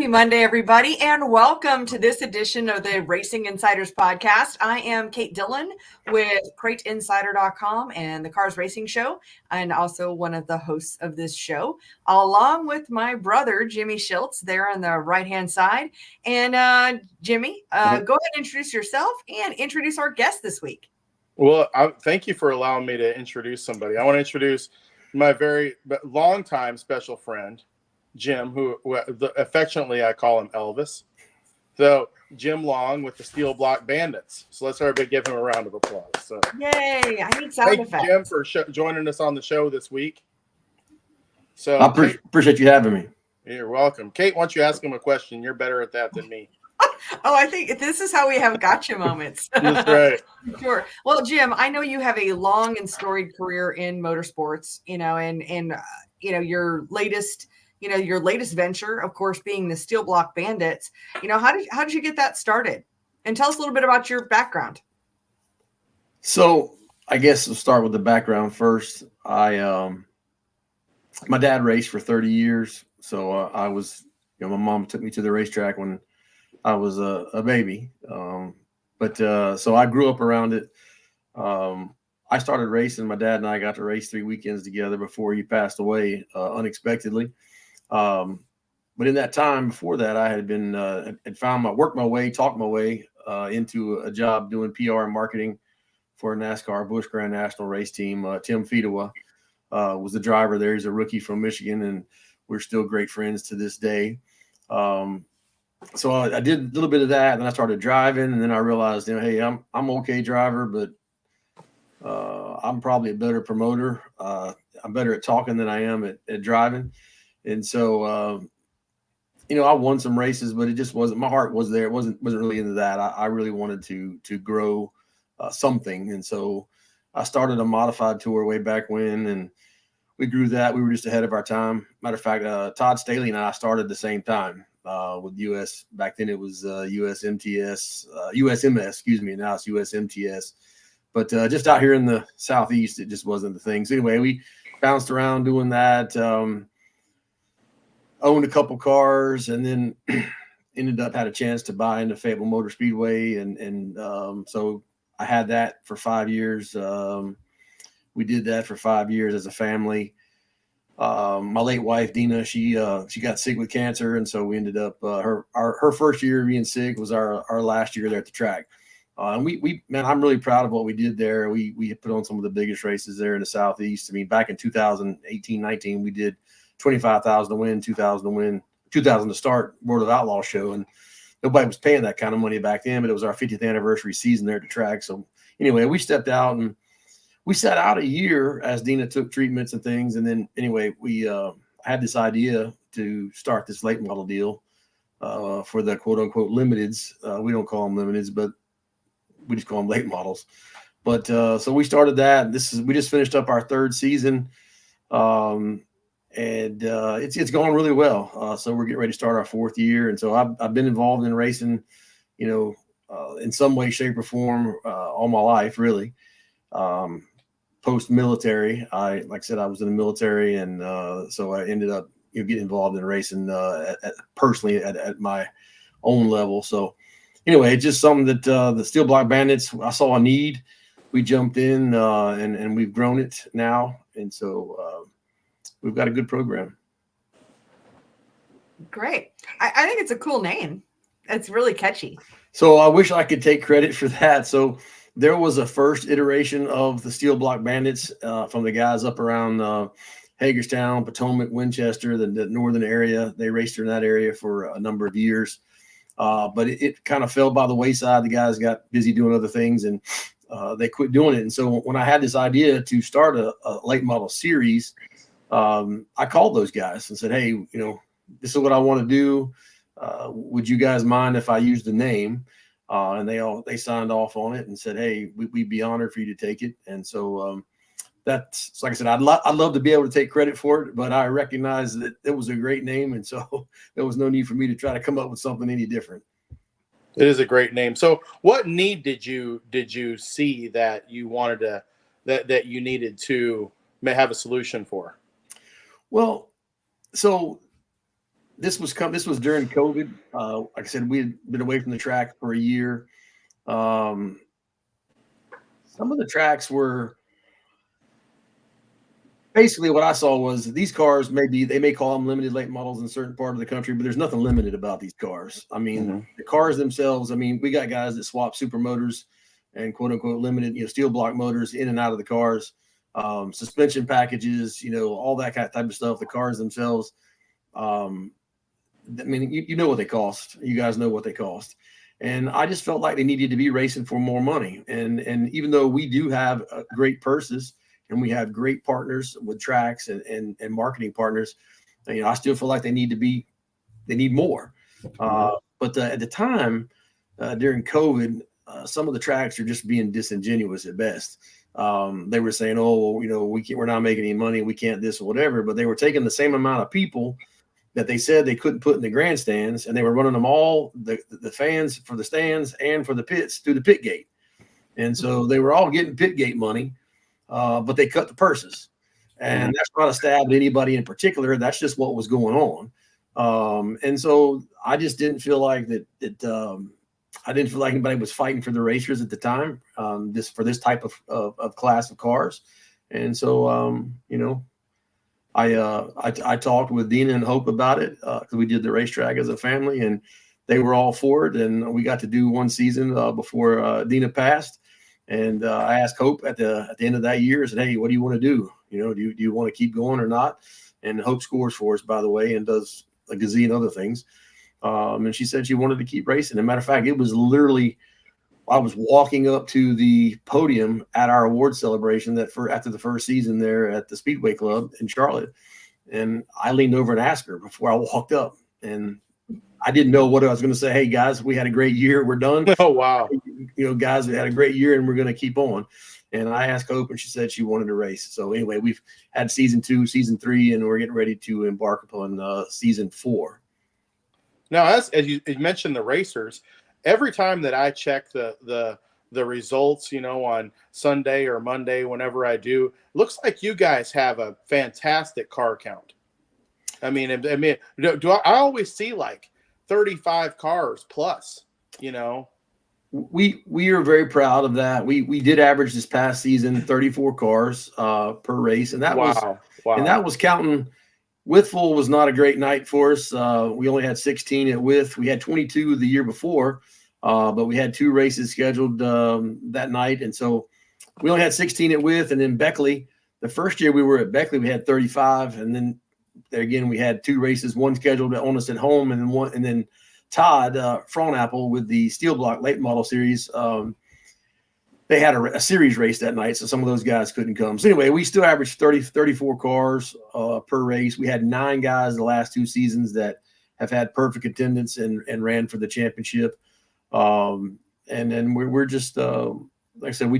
Happy Monday, everybody, and welcome to this edition of the Racing Insiders podcast. I am Kate Dillon with CrateInsider.com and the Cars Racing Show, and also one of the hosts of this show, along with my brother, Jimmy Schiltz, there on the right-hand side. And Jimmy, go ahead and introduce yourself and introduce our guest this week. Well, thank you for allowing me to introduce somebody. I want to introduce my very long-time special friend, Jim, who affectionately I call him Elvis. So Jim Long with the Steel Block Bandits. So let's everybody give him a round of applause. So, yay! I need sound effects. Thank you, Jim, for joining us on the show this week. So I appreciate you having me. You're welcome. Kate, why don't you ask him a question? You're better at that than me. Oh, I think this is how we have gotcha moments. That's right. Sure. Well, Jim, I know you have a long and storied career in motorsports, and your latest venture, of course, being the Steel Block Bandits. How did you get that started? And tell us a little bit about your background. So I guess we'll start with the background first. My dad raced for 30 years. So I was, my mom took me to the racetrack when I was a baby. So I grew up around it. I started racing. My dad and I got to race 3 weekends together before he passed away unexpectedly. But in that time before that, I had been talked my way into a job doing PR and marketing for a NASCAR Busch Grand National race team. Tim Fedewa was the driver there. He's a rookie from Michigan, and we're still great friends to this day. So I did a little bit of that, and then I started driving, and then I realized, hey, I'm okay driver, but I'm probably a better promoter. I'm better at talking than I am at driving. And so, I won some races, but it just wasn't, my heart was there. It wasn't really into that. I really wanted to grow something. And so I started a modified tour way back when, and we grew that. We were just ahead of our time. Matter of fact, Todd Staley and I started the same time with US. Back then it was USMTS, USMS, excuse me. Now it's USMTS. But just out here in the Southeast, it just wasn't the thing. So anyway, we bounced around doing that. Owned a couple cars, and then had a chance to buy into Fayetteville Motor Speedway, and so I had that for 5 years. We did that for 5 years as a family. My late wife Dina, she got sick with cancer, and so we ended up her first year being sick was our last year there at the track. And I'm really proud of what we did there. We put on some of the biggest races there in the Southeast. I mean, back in 2018-19, we did 25,000 to win, 2,000 to win, 2,000 to start World of Outlaw show. And nobody was paying that kind of money back then, but it was our 50th anniversary season there at the track. So anyway, we stepped out and we sat out a year as Dina took treatments and things. And then anyway, we had this idea to start this late model deal for the quote unquote limiteds. We don't call them limiteds, but we just call them late models. But so we started that. We just finished up our third season. And it's going really well. So we're getting ready to start our fourth year. And so I've been involved in racing, in some way, shape, or form all my life, really. Post-military, like I said, I was in the military, and so I ended up getting involved in racing personally at my own level. So anyway, it's just something that the Steel Block Bandits, I saw a need. We jumped in and we've grown it now. And so we've got a good program. Great. I think it's a cool name. It's really catchy. So I wish I could take credit for that. So there was a first iteration of the Steel Block Bandits from the guys up around Hagerstown, Potomac, Winchester, the northern area. They raced in that area for a number of years. But it kind of fell by the wayside. The guys got busy doing other things, and they quit doing it. And so when I had this idea to start a late model series, I called those guys and said, hey, this is what I want to do. Would you guys mind if I use the name? And they signed off on it and said, hey, we'd be honored for you to take it. And so that's, like I said, I'd love to be able to take credit for it, but I recognize that it was a great name. And so there was no need for me to try to come up with something any different. It is a great name. So what need did you see that you wanted to, that you needed to have a solution for? Well, so this was during COVID. Like I said, we had been away from the track for a year. Some of the tracks were basically what I saw was these cars they may call them limited late models in certain part of the country, but there's nothing limited about these cars. I mean, the cars themselves, I mean, we got guys that swap super motors and quote unquote limited, steel block motors in and out of the cars, suspension packages, all that kind of type of stuff. The cars themselves, I mean, you know what they cost. You guys know what they cost. And I just felt like they needed to be racing for more money. And even though we do have great purses and we have great partners with tracks and marketing partners, I still feel like they need more. But at the time, during COVID, some of the tracks are just being disingenuous at best. They were saying, "Oh, well, we're not making any money. We can't this or whatever." But they were taking the same amount of people that they said they couldn't put in the grandstands, and they were running them all, the fans for the stands and for the pits through the pit gate. And so they were all getting pit gate money, but they cut the purses. And that's not a stab at anybody in particular. That's just what was going on. And so I just didn't feel like I didn't feel like anybody was fighting for the racers at the time, for this type of class of cars. And so, I talked with Dina and Hope about it because we did the racetrack as a family, and they were all for it. And we got to do one season before Dina passed. And I asked Hope at the end of that year, I said, "Hey, what do you want to do? Do you want to keep going or not?" And Hope scores for us, by the way, and does a gazillion other things. And she said she wanted to keep racing. As a matter of fact, it was literally, I was walking up to the podium at our award celebration after the first season there at the Speedway Club in Charlotte. And I leaned over and asked her before I walked up. And I didn't know what I was going to say. "Hey, guys, we had a great year. We're done." Oh, wow. Guys, we had a great year and we're going to keep on. And I asked Hope, and she said she wanted to race. So anyway, we've had season 2, season 3, and we're getting ready to embark upon season 4. Now, as you mentioned the racers, every time that I check the results, on Sunday or Monday, whenever I do, looks like you guys have a fantastic car count. I mean, I always see like 35 cars plus, We are very proud of that. We did average this past season 34 cars per race, and that was counting. Withful was not a great night for us. We only had 16 at With. We had 22 the year before, but we had 2 races scheduled that night, and so we only had 16 at With. And then Beckley, the first year we were at Beckley, we had 35, and then there again we had 2 races, one scheduled on us at home, and then Todd Fronapple with the Steel Block Late Model Series. They had a series race that night, so some of those guys couldn't come. So anyway, we still averaged 34 cars per race. We had 9 guys the last 2 seasons that have had perfect attendance and ran for the championship. And then we're just, like I said,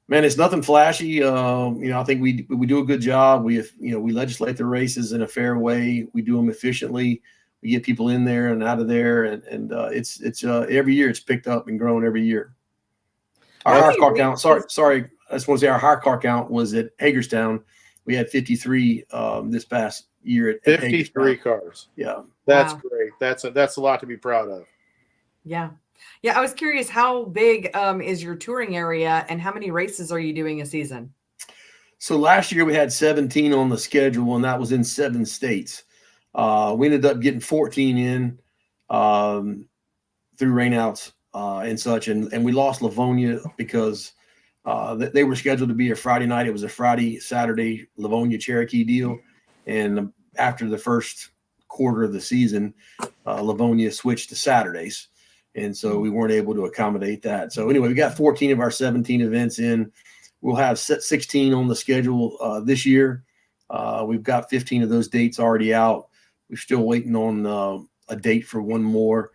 man, it's nothing flashy. I think we do a good job. We legislate the races in a fair way. We do them efficiently. We get people in there and out of there, and it's every year it's picked up and grown every year. Our hire car count, sorry, I just want to say our hire car count was at Hagerstown. We had 53 this past year at 53 cars. Yeah. That's great. That's a lot to be proud of. Yeah. Yeah. I was curious, how big is your touring area and how many races are you doing a season? So last year we had 17 on the schedule, and that was in 7 states. We ended up getting 14 in through rainouts and such, and we lost Livonia because they were scheduled to be a Friday night. It was a Friday, Saturday Livonia Cherokee deal, and after the first quarter of the season, Livonia switched to Saturdays, and so we weren't able to accommodate that. So anyway, we got 14 of our 17 events in. We'll have 16 on the schedule this year. We've got 15 of those dates already out. We're still waiting on a date for one more.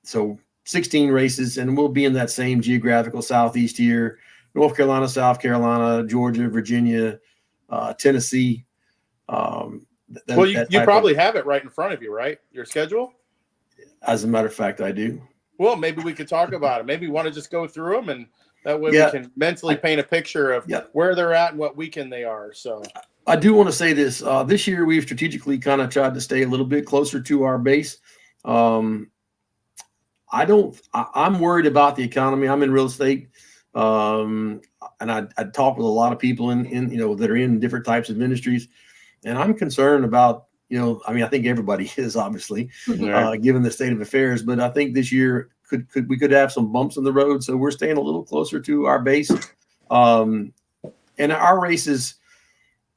So 16 races, and we'll be in that same geographical Southeast here: North Carolina, South Carolina, Georgia, Virginia, Tennessee. Well, you probably have it right in front of you, right? Your schedule? As a matter of fact, I do. Well, maybe we could talk about it. Maybe you want to just go through them, and that way we can mentally paint a picture of where they're at and what weekend they are. So, I do want to say this. This year, we've strategically kind of tried to stay a little bit closer to our base. I'm worried about the economy. I'm in real estate. And I talk with a lot of people in that are in different types of industries. And I'm concerned about, I think everybody is, obviously, given the state of affairs. But I think this year we could have some bumps in the road. So we're staying a little closer to our base. And our races,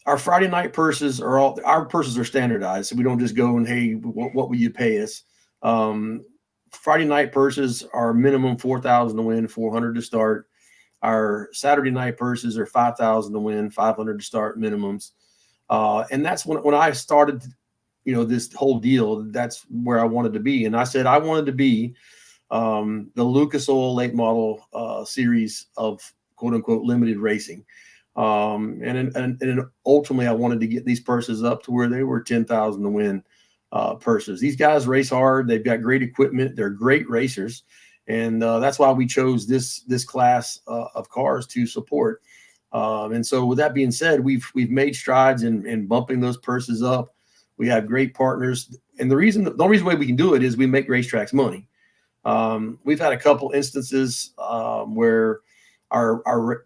our Friday night purses our purses are standardized. So we don't just go and, hey, what will you pay us? Friday night purses are minimum $4,000 to win, $400 to start. Our Saturday night purses are $5,000 to win, $500 to start minimums. And that's when I started, this whole deal, that's where I wanted to be. And I said, I wanted to be the Lucas Oil late model series of quote unquote limited racing. And ultimately I wanted to get these purses up to where they were 10,000 to win purses. These guys race hard. They've got great equipment. They're great racers. And that's why we chose this class of cars to support. And so with that being said, we've made strides in bumping those purses up. We have great partners. And the only reason why we can do it is we make racetracks money. We've had a couple instances where our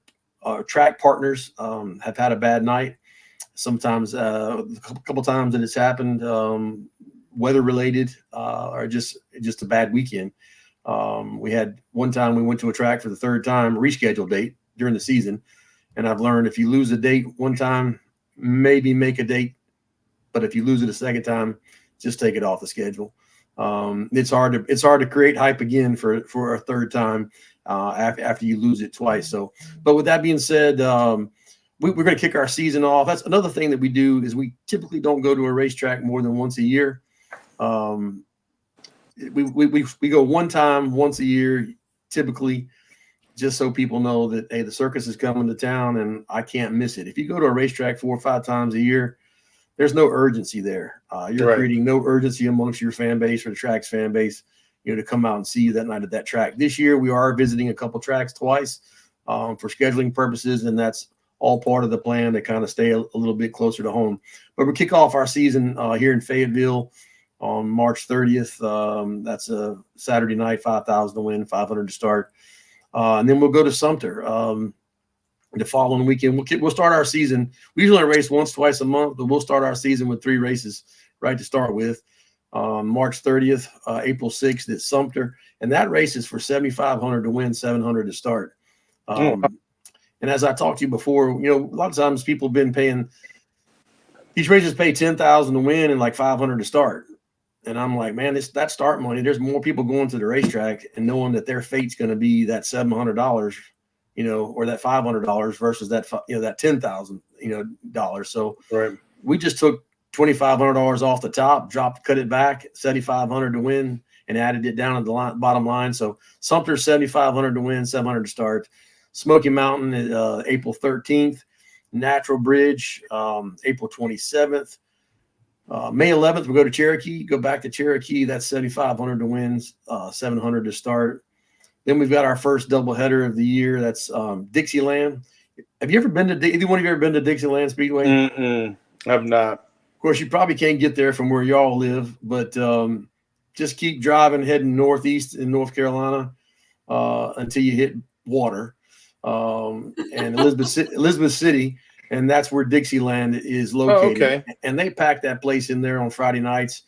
track partners have had a bad night. Sometimes a couple times that it's happened, weather related or just a bad weekend. We had one time we went to a track for the third time, rescheduled date during the season. And I've learned if you lose a date one time, maybe make a date. But if you lose it a second time, just take it off the schedule. It's hard to create hype again for a third time after you lose it twice. So, but with that being said, we're going to kick our season off. That's another thing that we do is we typically don't go to a racetrack more than once a year. We go one time once a year, typically, just so people know that, hey, the circus is coming to town and I can't miss it. If you go to a racetrack 4 or 5 times a year, there's no urgency there. You're creating no urgency amongst your fan base or the track's fan base, to come out and see you that night at that track. This year, we are visiting a couple tracks twice for scheduling purposes, and that's all part of the plan to kind of stay a little bit closer to home. But we kick off our season here in Fayetteville on March 30th. That's a Saturday night, 5,000 to win, 500 to start. And then we'll go to Sumter the following weekend. We'll start our season. We usually race once, twice a month, but we'll start our season with 3 races right to start with. March 30th, April 6th at Sumter. And that race is for $7,500 to win, $700 to start. And as I talked to you before, a lot of times people have been paying – these races pay $10,000 to win and like $500 to start. And I'm like, man, that start money, there's more people going to the racetrack and knowing that their fate's going to be that $700, or that $500 versus that, that $10,000, So we just took $2,500 off the top, cut it back, $7,500 to win, and added it down at the bottom line. So Sumter, $7,500 to win, $700 to start. Smoky Mountain, April 13th. Natural Bridge, April 27th. May 11th, we go to Cherokee. Go back to Cherokee. That's $7,500 to win, $700 to start. Then we've got our first doubleheader of the year. That's Dixieland. Have you ever been to? Either one of you ever been to Dixieland Speedway? I've not. Of course, you probably can't get there from where y'all live, but just keep driving, heading northeast in North Carolina until you hit water and Elizabeth City. And that's where Dixieland is located. Oh, okay. And they pack that place in there on Friday nights.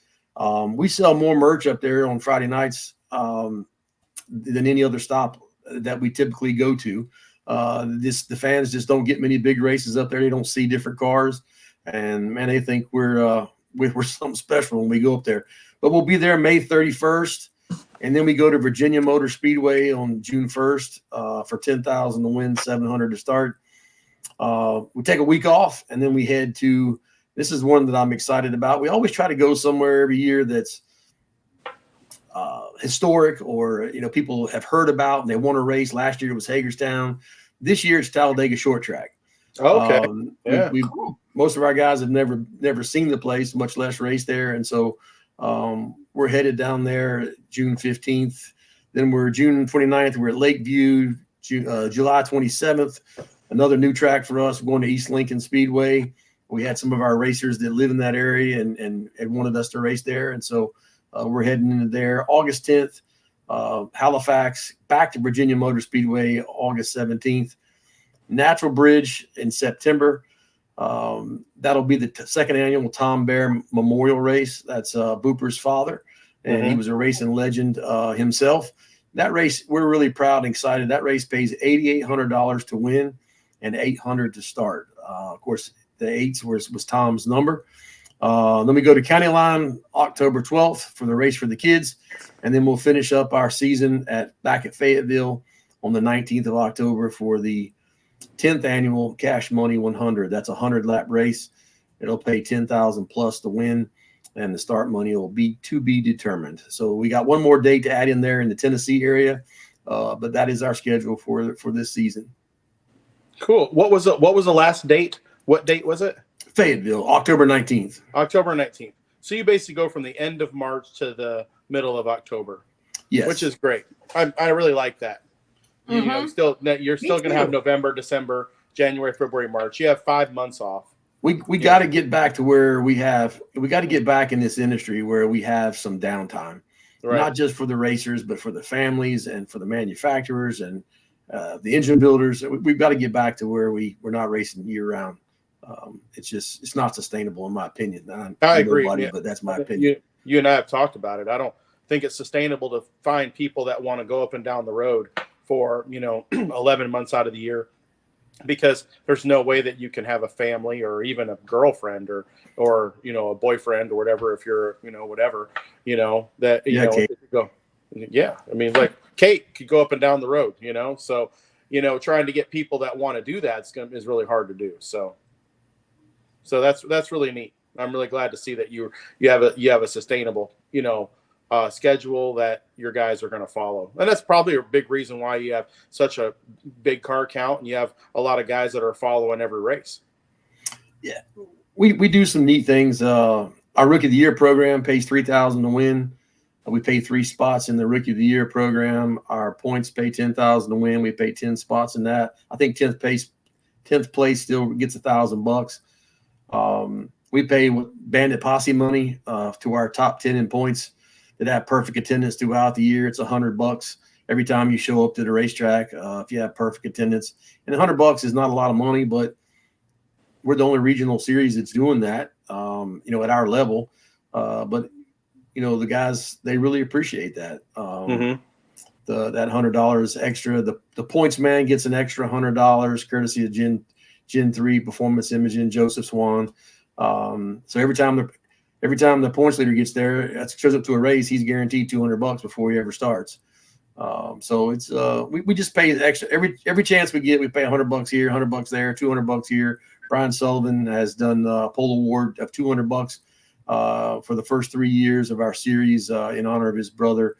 We sell more merch up there on Friday nights than any other stop that we typically go to. The fans just don't get many big races up there. They don't see different cars. And, man, they think we're something special when we go up there. But we'll be there May 31st. And then we go to Virginia Motor Speedway on June 1st for $10,000 to win, $700 to start. We take a week off, and then we head to – this is one that I'm excited about. We always try to go somewhere every year that's historic or, people have heard about and they want to race. Last year it was Hagerstown. This year it's Talladega Short Track. Okay. Most of our guys have never seen the place, much less race there. And so we're headed down there June 15th. Then we're June 29th. We're at Lakeview, July 27th. Another new track for us. We're going to East Lincoln Speedway. we had some of our racers that live in that area and wanted us to race there. And so we're heading into there August 10th, Halifax, back to Virginia Motor Speedway, August 17th, Natural Bridge in September. That'll be the second annual Tom Bear Memorial Race. That's Booper's father, and he was a racing legend himself. That race, we're really proud and excited. That race pays $8,800 to win and $800 to start. Of course, the eights was Tom's number. Then we go to County Line October 12th for the race for the kids, and then we'll finish up our season back at Fayetteville on the 19th of October for the 10th annual Cash Money 100. That's a 100-lap race. It'll pay $10,000 plus to win, and the start money will be to be determined. So we got one more date to add in there in the Tennessee area, but that is our schedule for this season. Cool. What was the last date? What date was it? Fayetteville, October 19th. October 19th. So you basically go from the end of March to the middle of October. Yes. Which is great. I really like that. You know, you're still going to have November, December, January, February, March. You have 5 months off. We got to get back to where we got to get back in this industry where we have some downtime, not just for the racers, but for the families and for the manufacturers and the engine builders. We've got to get back to where we're not racing year round. It's not sustainable in my opinion. I agree, but that's my opinion. You and I have talked about it. I don't think it's sustainable to find people that want to go up and down the road for 11 months out of the year, because there's no way that you can have a family or even a girlfriend or a boyfriend or whatever, if you're whatever that go. Yeah, I mean, like Kate could go up and down the road, so trying to get people that want to do that is really hard to do. So that's really neat. I'm really glad to see that you have a sustainable schedule that your guys are going to follow, and that's probably a big reason why you have such a big car count and you have a lot of guys that are following every race. Yeah, we do some neat things. Our Rookie of the Year program pays $3,000 to win. We pay 3 spots in the Rookie of the Year program. Our points pay $10,000 to win. We pay 10 spots in that. I think 10th place still gets $1,000. We pay Bandit Posse money to our top 10 in points that have perfect attendance throughout the year. It's $100 every time you show up to the racetrack if you have perfect attendance. And $100 is not a lot of money, but we're the only regional series that's doing that, at our level. But the guys, they really appreciate that. That $100 extra. The points man gets an extra $100 courtesy of Gen 3 Performance Imaging, Joseph Swan. So every time the points leader gets there, shows up to a race, he's guaranteed $200 before he ever starts. So it's we just pay extra every chance we get. We pay $100 here, $100 there, $200 here. Brian Sullivan has done a pole award of $200 for the first 3 years of our series in honor of his brother,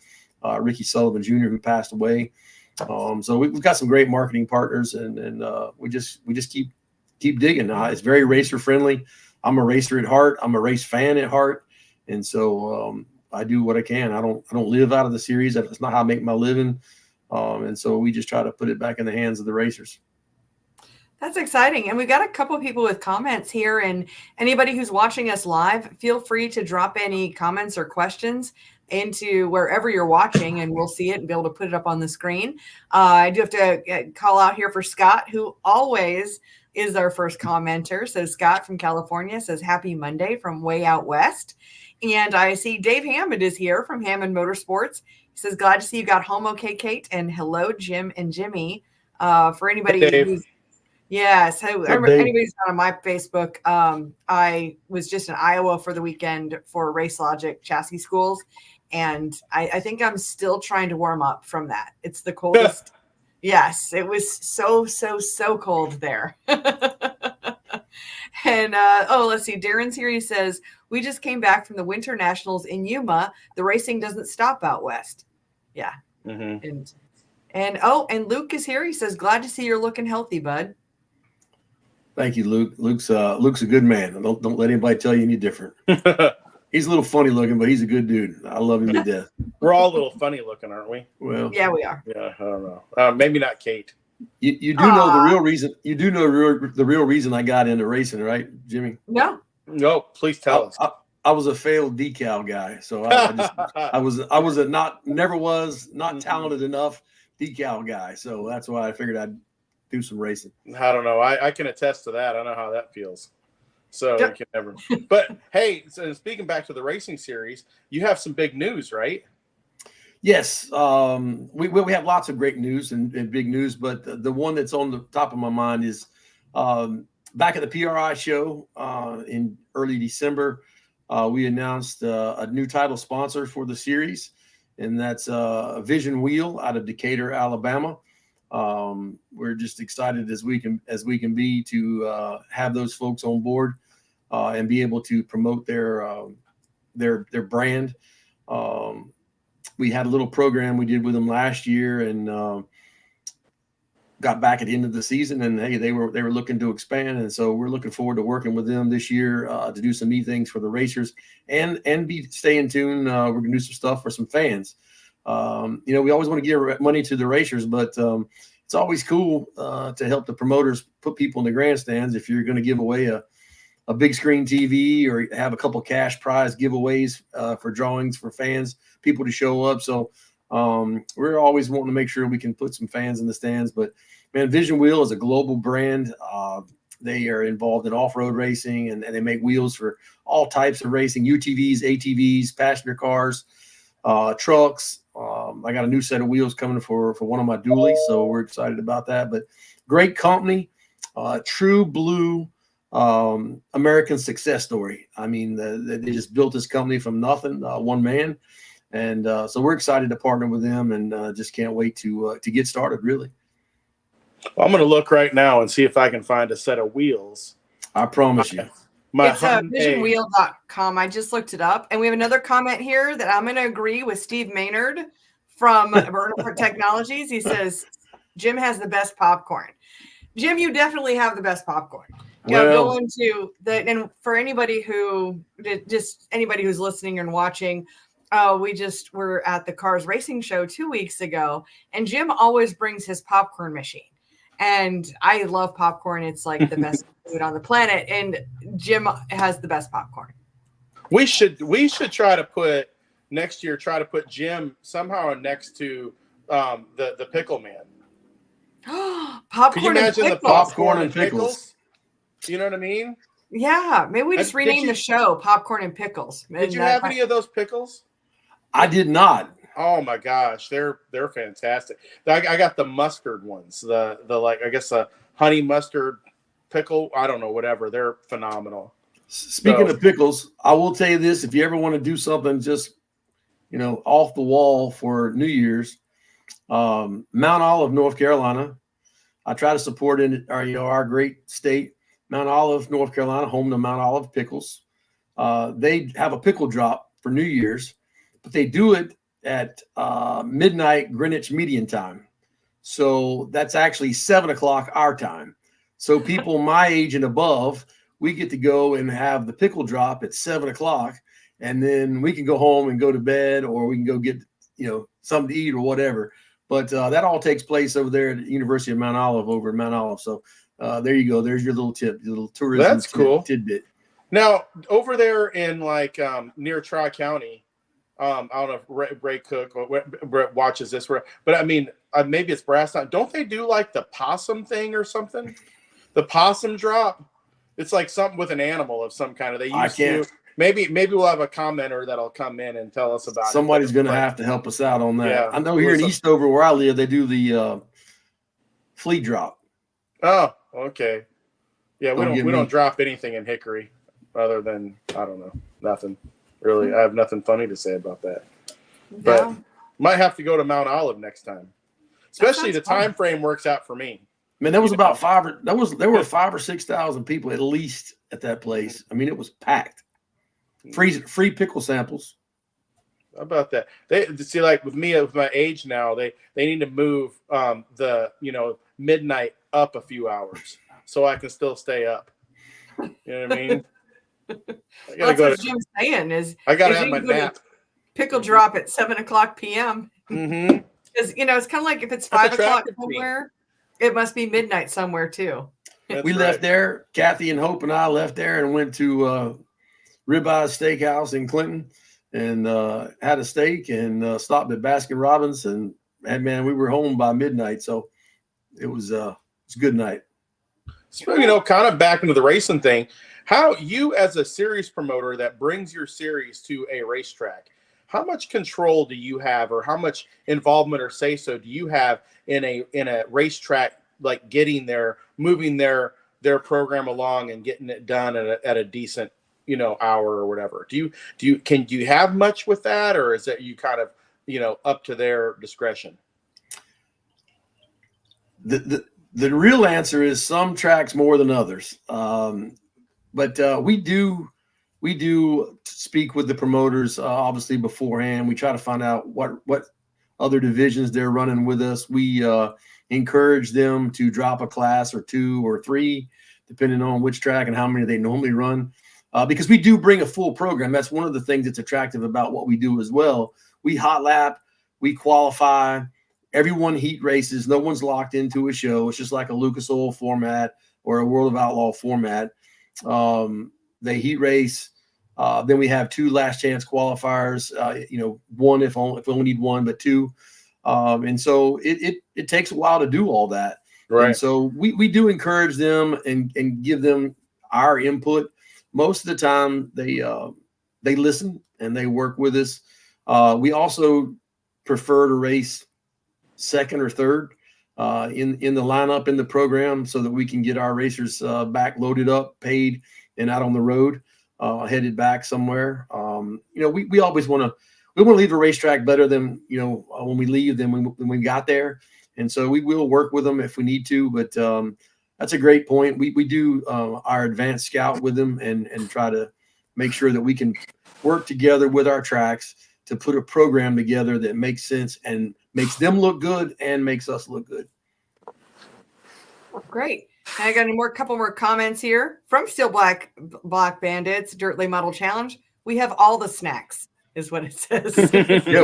Ricky Sullivan Jr., who passed away. So we've got some great marketing partners, and we just keep digging. It's very racer friendly. I'm a racer at heart. I'm a race fan at heart, and so I do what I can. I don't live out of the series. That's not how I make my living, and so we just try to put it back in the hands of the racers. That's exciting. And we've got a couple of people with comments here, and anybody who's watching us live, feel free to drop any comments or questions into wherever you're watching, and we'll see it and be able to put it up on the screen. I do have to call out here for Scott, who always is our first commenter. So Scott from California says, happy Monday from way out west. And I see Dave Hammond is here from Hammond Motorsports. He says, glad to see you got home okay, Kate, and hello, Jim and Jimmy. For anybody who's so anybody's not on my Facebook, I was just in Iowa for the weekend for Race Logic chassis schools, and I think I'm still trying to warm up from that. It's the coldest. Yes, it was so cold there. And let's see. Darren's here. He says, we just came back from the Winter Nationals in Yuma. The racing doesn't stop out west. Yeah. Mm-hmm. And Luke is here. He says, glad to see you're looking healthy, bud. Thank you, Luke. Luke's a good man. Don't let anybody tell you any different. He's a little funny looking, but he's a good dude. I love him to death. We're all a little funny looking, aren't we? Well, yeah, we are. Yeah, I don't know. Maybe not Kate. You do know the real reason. You do know the real reason I got into racing, right, Jimmy? No. No, please tell us. I was a failed decal guy, so I was not talented enough decal guy, so that's why I figured I'd do some racing. I don't know. I can attest to that. I know how that feels. So you can never. But hey, so speaking back to the racing series, you have some big news, right? Yes, we have lots of great news and big news, but the one that's on the top of my mind is back at the PRI show in early December. We announced a new title sponsor for the series, and that's Vision Wheel out of Decatur, Alabama. We're just excited as we can be to have those folks on board and be able to promote their brand. We had a little program we did with them last year, and got back at the end of the season, and hey, they were looking to expand, and so we're looking forward to working with them this year to do some neat things for the racers and stay in tune. We're gonna do some stuff for some fans. We always want to give money to the racers, but it's always cool to help the promoters put people in the grandstands. If you're going to give away a big screen TV or have a couple cash prize giveaways for drawings for fans, people to show up. So we're always wanting to make sure we can put some fans in the stands. But man, Vision Wheel is a global brand. They are involved in off-road racing, and they make wheels for all types of racing: UTVs, ATVs, passenger cars, trucks. I got a new set of wheels coming for one of my dualies, so we're excited about that. But great company, true blue American success story. I mean, they just built this company from nothing, one man. And so we're excited to partner with them, and just can't wait to get started, really. Well, I'm going to look right now and see if I can find a set of wheels. I promise you. It's visionwheel.com. I just looked it up. And we have another comment here that I'm going to agree with Steve Maynard from Burner Technologies. He says, Jim has the best popcorn. Jim, you definitely have the best popcorn. Go into and for anybody who's listening and watching, we were at the Cars Racing Show 2 weeks ago, and Jim always brings his popcorn machine. And I love popcorn. It's like the best food on the planet. And Jim has the best popcorn. We should try to put Jim somehow next to the Pickle Man. Popcorn. Can you imagine the popcorn and pickles? You know what I mean? Yeah. Maybe we just rename the show Popcorn and Pickles. Did you have any of those pickles? I did not. Oh my gosh, they're fantastic. I got the mustard ones, the like, I guess a honey mustard pickle. I don't know, whatever. They're phenomenal. Speaking of pickles, I will tell you this: if you ever want to do something just off the wall for New Year's, Mount Olive, North Carolina. I try to support our great state, Mount Olive, North Carolina, home to Mount Olive pickles. They have a pickle drop for New Year's, but they do it at midnight Greenwich Median Time. So that's actually 7 o'clock our time. So people my age and above, we get to go and have the pickle drop at 7 o'clock, and then we can go home and go to bed, or we can go get something to eat or whatever. But that all takes place over there at the University of Mount Olive, over in Mount Olive. So there you go. There's your little tip, your little tourism. That's cool tidbit. Now over there in near Tri-County, I don't know if Ray Cook watches this, but I mean, maybe it's Brass Time. Don't they do like the possum thing or something? The possum drop. It's like something with an animal of some kind. They used to. Maybe we'll have a commenter that'll come in and tell us about it. Somebody's going to have to help us out on that. Yeah. I know here in Eastover where I live, they do the flea drop. Oh, okay. Yeah, we don't drop anything in Hickory other than, I don't know, nothing. Really, I have nothing funny to say about that. But might have to go to Mount Olive next time. Especially the time frame works out for me. Man, there was about there were 5,000 or 6,000 people at least at that place. I mean, it was packed. Free pickle samples. How about that? They see, like with me, with my age now, they need to move the midnight up a few hours so I can still stay up. You know what I mean? That's what Jim's saying is I gotta have my nap. Pickle drop at 7 o'clock p.m. Mm-hmm. Because it's kind of like if it's 5 o'clock somewhere. It must be midnight somewhere too. We left there. Kathy and Hope and I left there and went to Ribeye Steakhouse in Clinton and had a steak and stopped at Baskin Robbins. And man, we were home by midnight. So it was a good night. So, kind of back into the racing thing, how you as a series promoter that brings your series to a racetrack, how much control do you have, or how much involvement or say so do you have in a racetrack, like getting there, moving their program along and getting it done at a decent, hour or whatever? Do you have much with that, or is that you kind of, up to their discretion? The real answer is some tracks more than others. But we do speak with the promoters, obviously beforehand. We try to find out what other divisions they're running with us. We encourage them to drop a class or 2 or 3, depending on which track and how many they normally run. Because we do bring a full program. That's one of the things that's attractive about what we do as well. We hot lap, we qualify. Everyone heat races. No one's locked into a show. It's just like a Lucas Oil format or a World of Outlaw format. They heat race. Then we have 2 last chance qualifiers. 1 if we only need 1, but 2. And so it takes a while to do all that. Right. And so we do encourage them and give them our input. Most of the time they listen and they work with us. We also prefer to race second or third in the lineup in the program, so that we can get our racers back loaded up, paid, and out on the road, headed back somewhere. We always want to leave the racetrack better than when we leave than when we got there, and so we will work with them if we need to. But that's a great point. We do our advanced scout with them and try to make sure that we can work together with our tracks to put a program together that makes sense and makes them look good and makes us look good. Great. I got a couple more comments here from Steel Block Bandits Dirt Lay Model Challenge. We have all the snacks, is what it says. Yeah,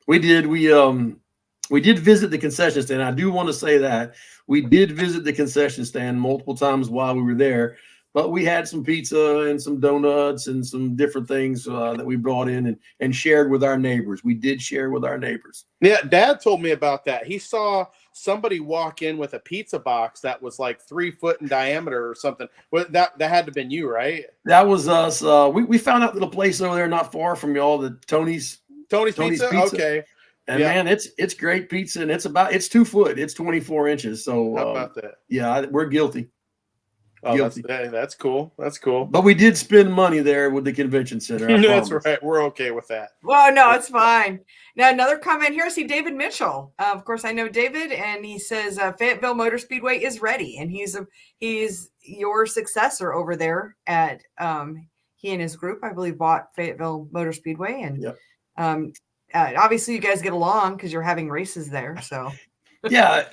we did. We did visit the concession stand. I do want to say that we did visit the concession stand multiple times while we were there. But we had some pizza and some donuts and some different things that we brought in and shared with our neighbors. We did share with our neighbors. Yeah, Dad told me about that. He saw somebody walk in with a pizza box that was like 3 foot in diameter or something. Well, that had to have been you, right? That was us. We found out little place over there not far from y'all, the Tony's Pizza. Okay. And man, it's great pizza, and it's 2 foot. It's 24 inches. So how about that? Yeah, we're guilty. Oh, that's cool. That's cool. But we did spend money there with the convention center. That's right. We're okay with that. Well, no, it's fine. Now, another comment here. I see David Mitchell. Of course, I know David, and he says Fayetteville Motor Speedway is ready, and he's your successor over there at he and his group, I believe, bought Fayetteville Motor Speedway, and obviously you guys get along because you're having races there. So. Yeah,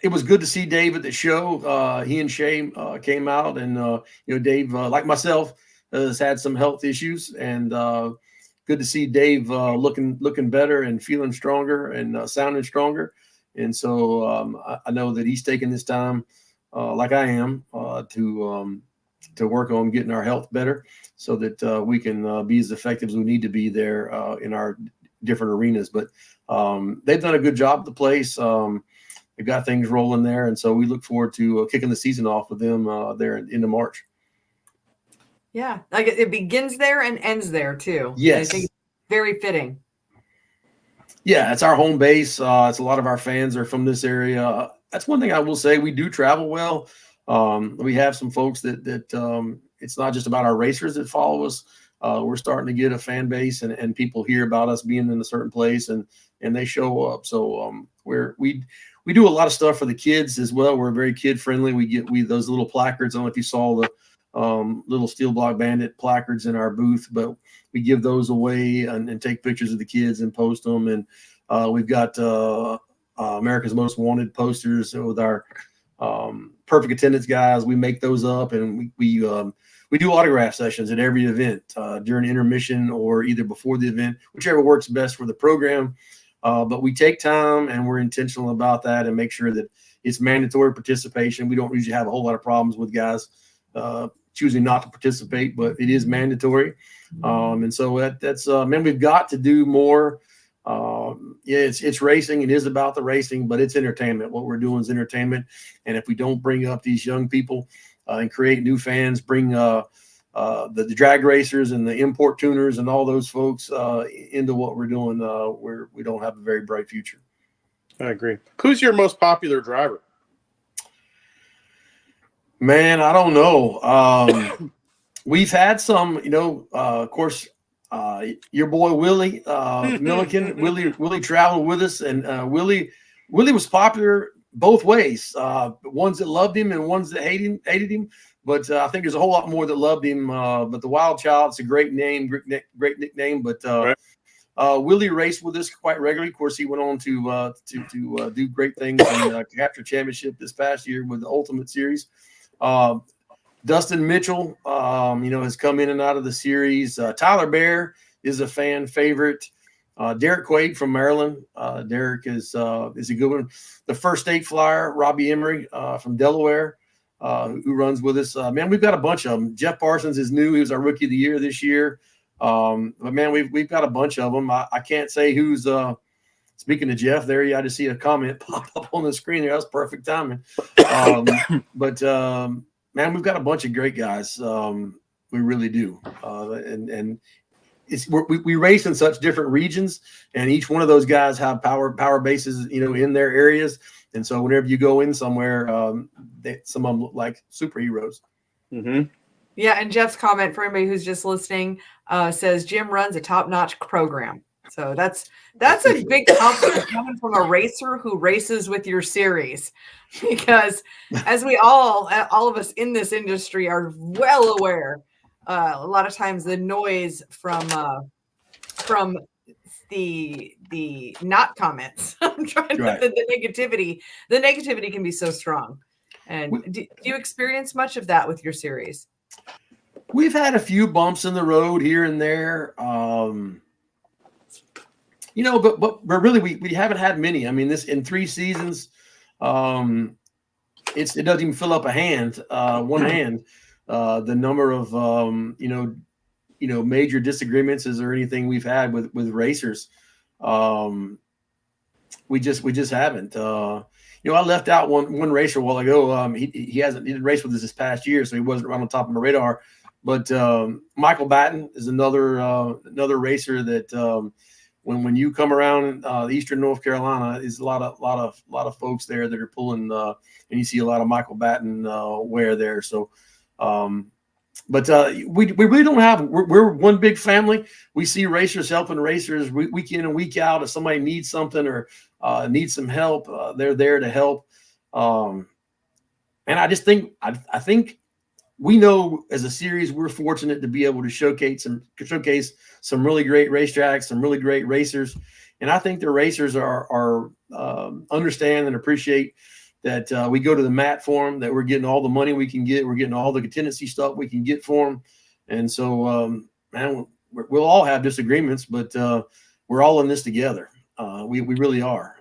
it was good to see Dave at the show. He and Shay came out, and Dave, like myself, has had some health issues, and good to see Dave looking better and feeling stronger and sounding stronger. And so I know that he's taking this time, like I am, to work on getting our health better, so that we can be as effective as we need to be there in our different arenas. But they've done a good job at the place. They've got things rolling there, and so we look forward to kicking the season off with them there into March. Yeah, like it begins there and ends there too. Yes, I think it's very fitting. Yeah, it's our home base. It's a lot of our fans are from this area. That's one thing I will say. We do travel well. We have some folks that it's not just about our racers that follow us. We're starting to get a fan base, and people hear about us being in a certain place, and they show up. So we do a lot of stuff for the kids as well. We're very kid friendly. We those little placards. I don't know if you saw the little Steel Block Bandit placards in our booth, but we give those away and take pictures of the kids and post them. And we've got America's Most Wanted posters with our perfect attendance guys. We make those up, and we do autograph sessions at every event during intermission or either before the event, whichever works best for the program. But we take time, and we're intentional about that, and make sure that it's mandatory participation. We don't usually have a whole lot of problems with guys choosing not to participate, but it is mandatory. And so that's man, we've got to do more. Yeah, it's racing. It is about the racing, but it's entertainment. What we're doing is entertainment. And if we don't bring up these young people and create new fans, bring the drag racers and the import tuners and all those folks into what we're doing, we don't have a very bright future. I agree. Who's your most popular driver? Man, I don't know. We've had some, of course, your boy Willie Milliken. Willie traveled with us, and Willie was popular both ways. Ones that loved him and ones that hated him. But I think there's a whole lot more that loved him. But the Wild Child, it's a great name, great nickname. But right. Willie raced with us quite regularly. Of course, he went on to do great things and capture championship this past year with the Ultimate Series. Dustin Mitchell, has come in and out of the series. Tyler Bear is a fan favorite. Derek Quaid from Maryland. Derek is a good one. The first state flyer, Robbie Emery from Delaware, who runs with us. Man, we've got a bunch of them. Jeff Parsons is new. He was our Rookie of the Year this year. But man, we've got a bunch of them. I can't say who's. Speaking of Jeff, there I just see a comment pop up on the screen there. That's perfect timing. But man, we've got a bunch of great guys. We really do. And we race in such different regions, and each one of those guys have power bases, in their areas. And so whenever you go in somewhere, some of them look like superheroes. Mm-hmm. Yeah, and Jeff's comment for anybody who's just listening says Jim runs a top-notch program. So that's a big compliment coming from a racer who races with your series, because as we all of us in this industry are well aware, a lot of times the noise from the not comments, I'm trying right. to the negativity can be so strong. And do you experience much of that with your series? We've had a few bumps in the road here and there. But really we haven't had many. I mean, this in 3 seasons, it doesn't even fill up a hand, one hand. The number of major disagreements or anything we've had with racers. We just haven't. I left out one racer a while ago. He didn't race with us this past year, so he wasn't right on top of my radar. But Michael Batten is another racer that. When you come around Eastern North Carolina, there's a lot of folks there that are pulling, and you see a lot of Michael Batten wear there. So, but we really don't have. We're one big family. We see racers helping racers week in and week out. If somebody needs something or needs some help, they're there to help. And I just think I think. We know as a series, we're fortunate to be able to showcase some really great racetracks, some really great racers. And I think the racers are understand and appreciate that we go to the mat for them, that we're getting all the money we can get. We're getting all the contingency stuff we can get for them. And so, man, we'll all have disagreements, but we're all in this together. We really are.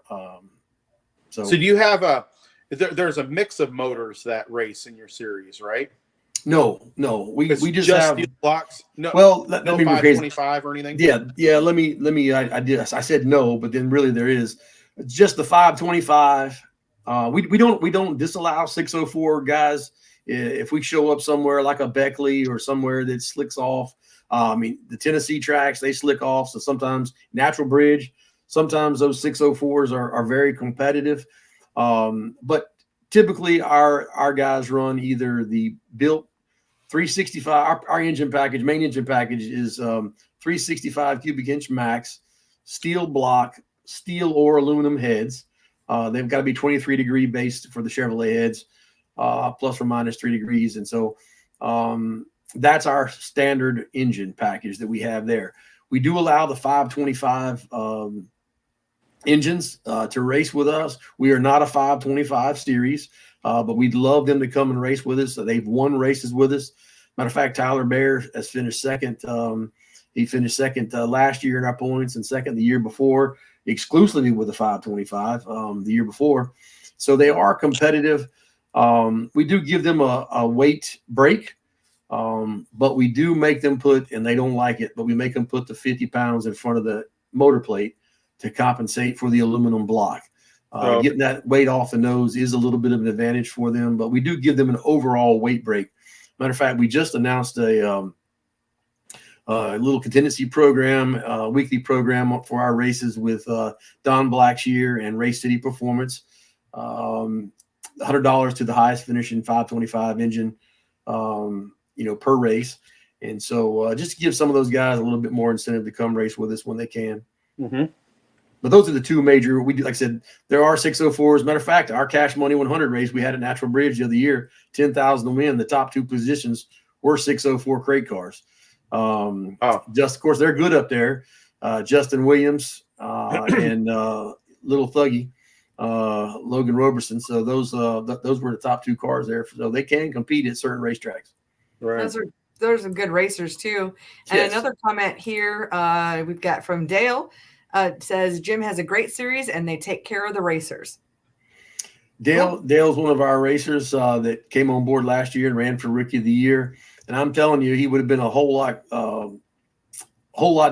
So do you have there's a mix of motors that race in your series, right? No, we just have Steel Blocks. No, well, let no me 525 or anything. Yeah. Let me. I said no, but then really there is just the 525. We don't disallow 604 guys if we show up somewhere like a Beckley or somewhere that slicks off. The Tennessee tracks, they slick off. So sometimes Natural Bridge, sometimes those 604s are very competitive. But typically our guys run either the built 365, our engine package, main engine package is 365 cubic inch max, steel block, steel or aluminum heads. They've got to be 23 degree base for the Chevrolet heads, plus or minus 3 degrees. And so that's our standard engine package that we have there. We do allow the 525 engines to race with us. We are not a 525 series, but we'd love them to come and race with us. They've won races with us. Matter of fact, Tyler Bear has finished second. He finished second last year in our points and second the year before, exclusively with the 525 the year before. So they are competitive. We do give them a weight break, but we do make them put, and they don't like it, but we make them put the 50 pounds in front of the motor plate to compensate for the aluminum block. Getting that weight off the nose is a little bit of an advantage for them, but we do give them an overall weight break. Matter of fact, we just announced a little contingency program, weekly program for our races with Don Blackshear and Race City Performance. $100 to the highest finishing 525 engine, per race. And so just to give some of those guys a little bit more incentive to come race with us when they can. Mm-hmm. But those are the two major. We do, like I said, there are 604s. Matter of fact, our Cash Money 100 race we had at Natural Bridge the other year, 10,000 to win. The top two positions were 604 crate cars. Just of course they're good up there. Justin Williams and Little Thuggy, Logan Roberson. So those were the top two cars there. So they can compete at certain racetracks. Right. Those are good racers too. And Yes. Another comment here we've got from Dale. Says Jim has a great series and they take care of the racers. Dale's one of our racers that came on board last year and ran for Rookie of the Year. And I'm telling you, he would have been a whole lot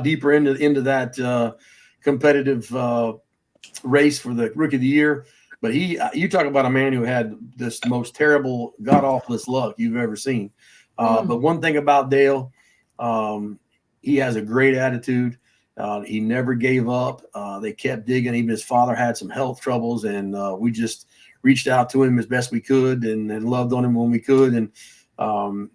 deeper into that competitive race for the Rookie of the Year. But you talk about a man who had this most terrible, god-awfulest luck you've ever seen. But one thing about Dale, he has a great attitude. He never gave up. They kept digging. Even his father had some health troubles, and we just reached out to him as best we could and loved on him when we could. And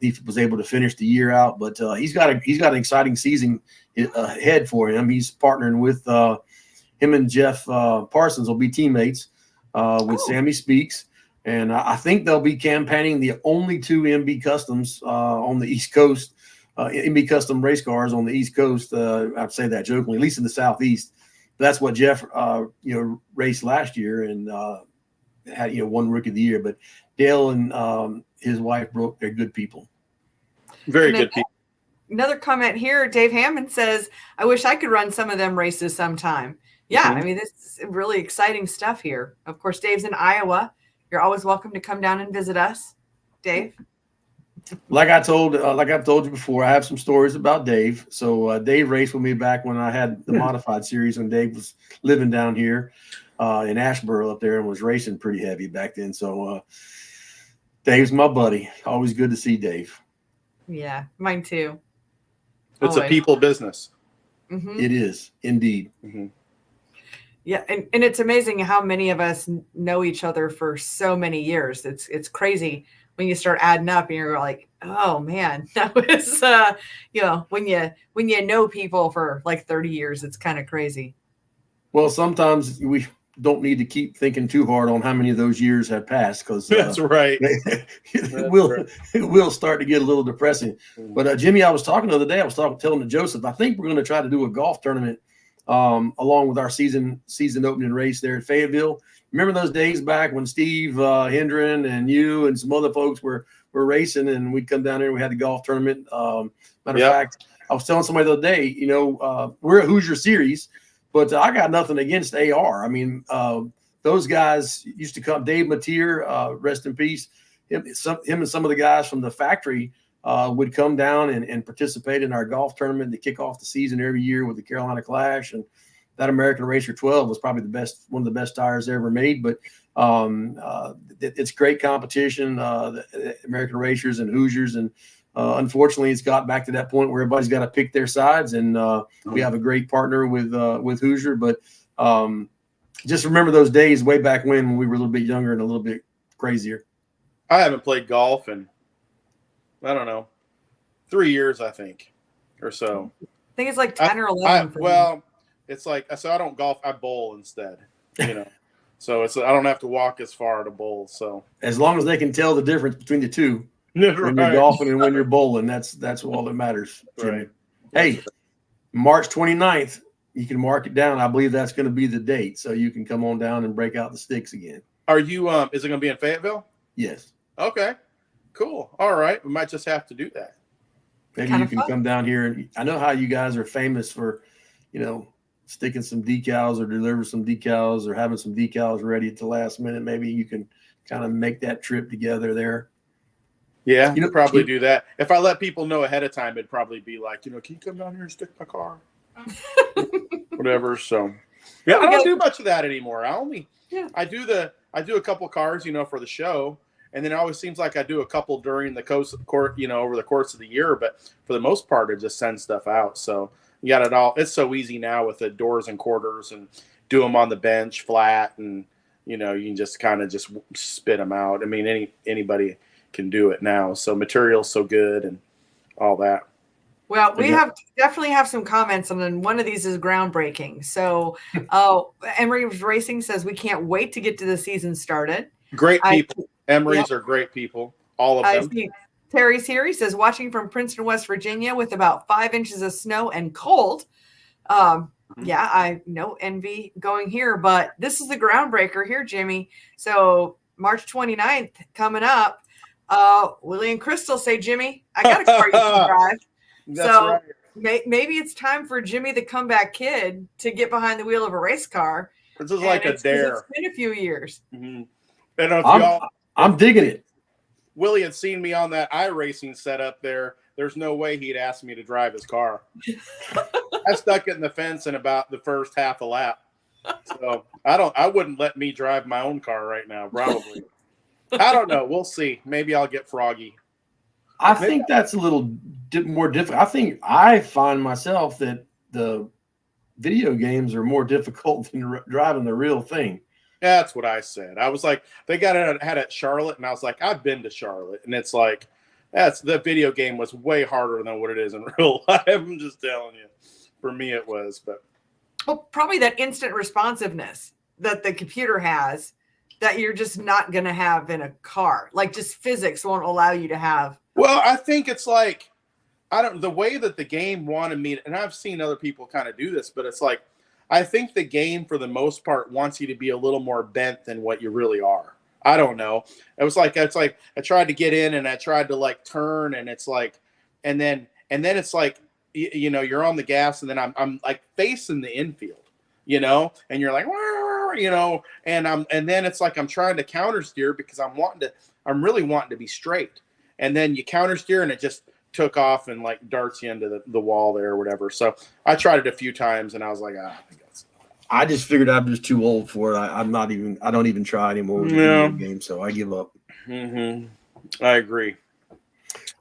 he was able to finish the year out. But he's got an exciting season ahead for him. He's partnering with him and Jeff Parsons will be teammates with Sammy Speaks. And I think they'll be campaigning the only two MB Customs on the East Coast. MB Custom race cars on the East Coast. I'd say that jokingly, at least in the Southeast. That's what Jeff, raced last year and had, won Rookie of the Year. But Dale and his wife Brooke, they're good people. Very good people. Another comment here, Dave Hammond says, I wish I could run some of them races sometime. Yeah, I mean, this is really exciting stuff here. Of course, Dave's in Iowa. You're always welcome to come down and visit us, Dave. Like I've told you before, I have some stories about Dave. So Dave raced with me back when I had the modified series when Dave was living down here in Asheboro up there and was racing pretty heavy back then. So Dave's my buddy. Always good to see Dave. Yeah, mine too. It's a people business. Mm-hmm. It is indeed. Mm-hmm. Yeah, and it's amazing how many of us know each other for so many years. It's crazy when you start adding up and you're like, oh man, that was when you know people for like 30 years, it's kind of crazy. Well, sometimes we don't need to keep thinking too hard on how many of those years have passed because that's right. It will start to get a little depressing. But Jimmy, I was talking the other day. I was telling to Joseph, I think we're going to try to do a golf tournament along with our season opening race there at Fayetteville. Remember those days back when Steve Hendren and you and some other folks were racing, and we'd come down there and we had the golf tournament. Matter of fact, I was telling somebody the other day, we're a Hoosier series, but I got nothing against AR. I mean, those guys used to come. Dave Mateer, rest in peace. Him and some of the guys from the factory would come down and participate in our golf tournament to kick off the season every year with the Carolina Clash. And that American Racer 12 was probably one of the best tires ever made. But it's great competition, the American Racers and Hoosiers. And unfortunately, it's got back to that point where everybody's got to pick their sides. And we have a great partner with Hoosier. But just remember those days way back when we were a little bit younger and a little bit crazier. I haven't played golf in, I don't know, 3 years, I think, or so. I think it's like 10 or 11. It's like, so I don't golf, I bowl instead, so I don't have to walk as far to bowl. So as long as they can tell the difference between the two, when you're golfing and when you're bowling, that's all that matters. Right. Hey, March 29th, you can mark it down. I believe that's going to be the date. So you can come on down and break out the sticks again. Are you, is it going to be in Fayetteville? Yes. Okay, cool. All right. We might just have to do that. Maybe you can come down here. And I know how you guys are famous for, sticking some decals or deliver some decals or having some decals ready at the last minute, maybe you can kind of make that trip together there. Yeah, you could probably do that. If I let people know ahead of time, it'd probably be like, can you come down here and stick my car? Whatever. So yeah, I don't do much of that anymore. I do a couple cars, for the show. And then it always seems like I do a couple during the over the course of the year. But for the most part, I just send stuff out. So you got it all. It's so easy now with the doors and quarters and do them on the bench flat. And, you can just kind of just spit them out. I mean, anybody can do it now. So material's so good and all that. Well, we definitely have some comments, and then one of these is groundbreaking. So Emery Racing says, we can't wait to get to the season started. Great people. Emery's are great people. All of them. I see Terry's here. He says, watching from Princeton, West Virginia with about 5 inches of snow and cold. Yeah, I no envy going here, but this is the groundbreaker here, Jimmy. So March 29th coming up. Willie and Crystal say, Jimmy, I got a car you can drive. That's right. Maybe it's time for Jimmy, the comeback kid, to get behind the wheel of a race car. This is like a dare. It's been a few years. Mm-hmm. And I'm digging it. Willie had seen me on that iRacing setup there. There's no way he'd ask me to drive his car. I stuck it in the fence in about the first half a lap. So I wouldn't let me drive my own car right now, probably. I don't know. We'll see. Maybe I'll get froggy. I think that's a little more difficult. I find myself that the video games are more difficult than driving the real thing. That's what I said. I was like, they had it at Charlotte, and I was like, I've been to Charlotte, and it's like, the video game was way harder than what it is in real life. I'm just telling you. For me, it was, but probably that instant responsiveness that the computer has that you're just not going to have in a car. Like, just physics won't allow you to have. Well, I think it's like, the way that the game wanted me, and I've seen other people kind of do this, but it's like, I think the game for the most part wants you to be a little more bent than what you really are. I don't know. It's like I tried to get in and I tried to like turn, and it's like, and then it's like, you're on the gas, and then I'm like facing the infield, and you're like, and then it's like I'm trying to counter steer because I'm really wanting to be straight, and then you counter steer and it just took off and like darts you into the wall there or whatever. So I tried it a few times and I was like, I think that's. I just figured I'm just too old for it. I don't even try anymore with the video game, so I give up. Mm-hmm. I agree.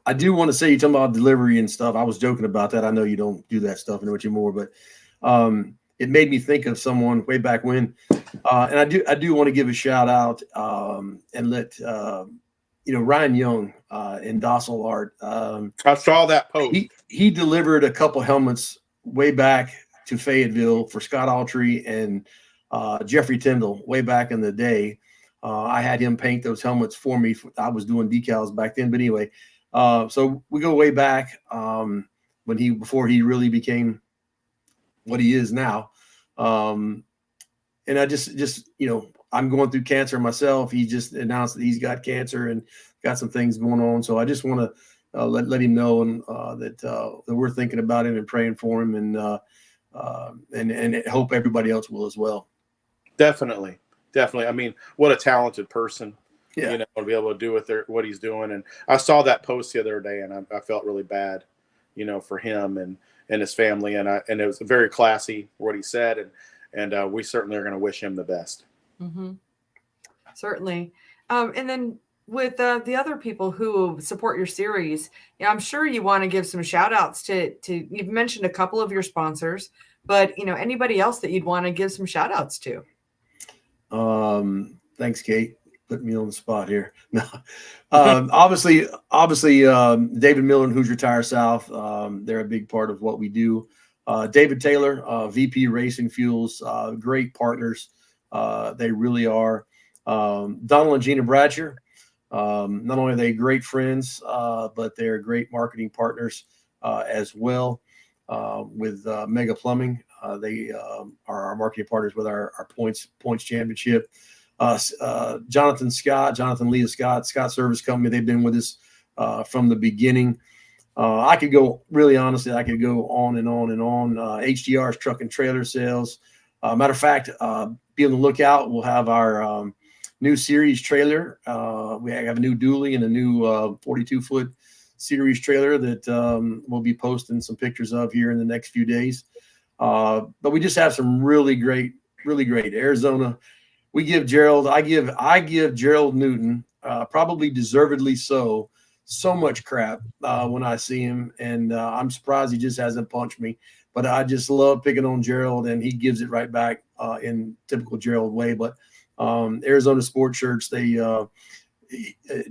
I do want to say, you're talking about delivery and stuff. I was joking about that. I know you don't do that stuff anymore, but it made me think of someone way back when. And I do want to give a shout out and let Ryan Young in Docile Art. I saw that post. He delivered a couple helmets way back to Fayetteville for Scott Autry and Jeffrey Tyndall way back in the day. I had him paint those helmets for me. I was doing decals back then, but anyway. So we go way back before he really became what he is now. And I just I'm going through cancer myself. He just announced that he's got cancer and got some things going on. So I just want to let him know and that we're thinking about him and praying for him, and hope everybody else will as well. Definitely. I mean, what a talented person. Yeah. To be able to do what he's doing. And I saw that post the other day, and I felt really bad, for him and his family. And it was very classy what he said. And we certainly are going to wish him the best. Mm-hmm. Certainly. And then with the other people who support your series, I'm sure you want to give some shout outs to you've mentioned a couple of your sponsors, but anybody else that you'd want to give some shout outs to. Thanks, Kate. Put me on the spot here. No, obviously, David Miller and Hoosier Tire South. They're a big part of what we do. David Taylor, VP Racing Fuels, great partners. They really are. Donald and Gina Bratcher. Not only are they great friends, but they're great marketing partners as well. With Mega Plumbing, they are our marketing partners with our points championship. Jonathan Leah Scott Service Company. They've been with us from the beginning. I could go really honestly, I could go on and on and on. HDR's truck and trailer sales. Matter of fact, be on the lookout. We'll have our new series trailer. We have a new dually and a new 42-foot series trailer that we'll be posting some pictures of here in the next few days. But we just have some really great Arizona. I give Gerald Newton, probably deservedly so much crap when I see him, and I'm surprised he just hasn't punched me. But I just love picking on Gerald, and he gives it right back in typical Gerald way. But Arizona Sports Shirts,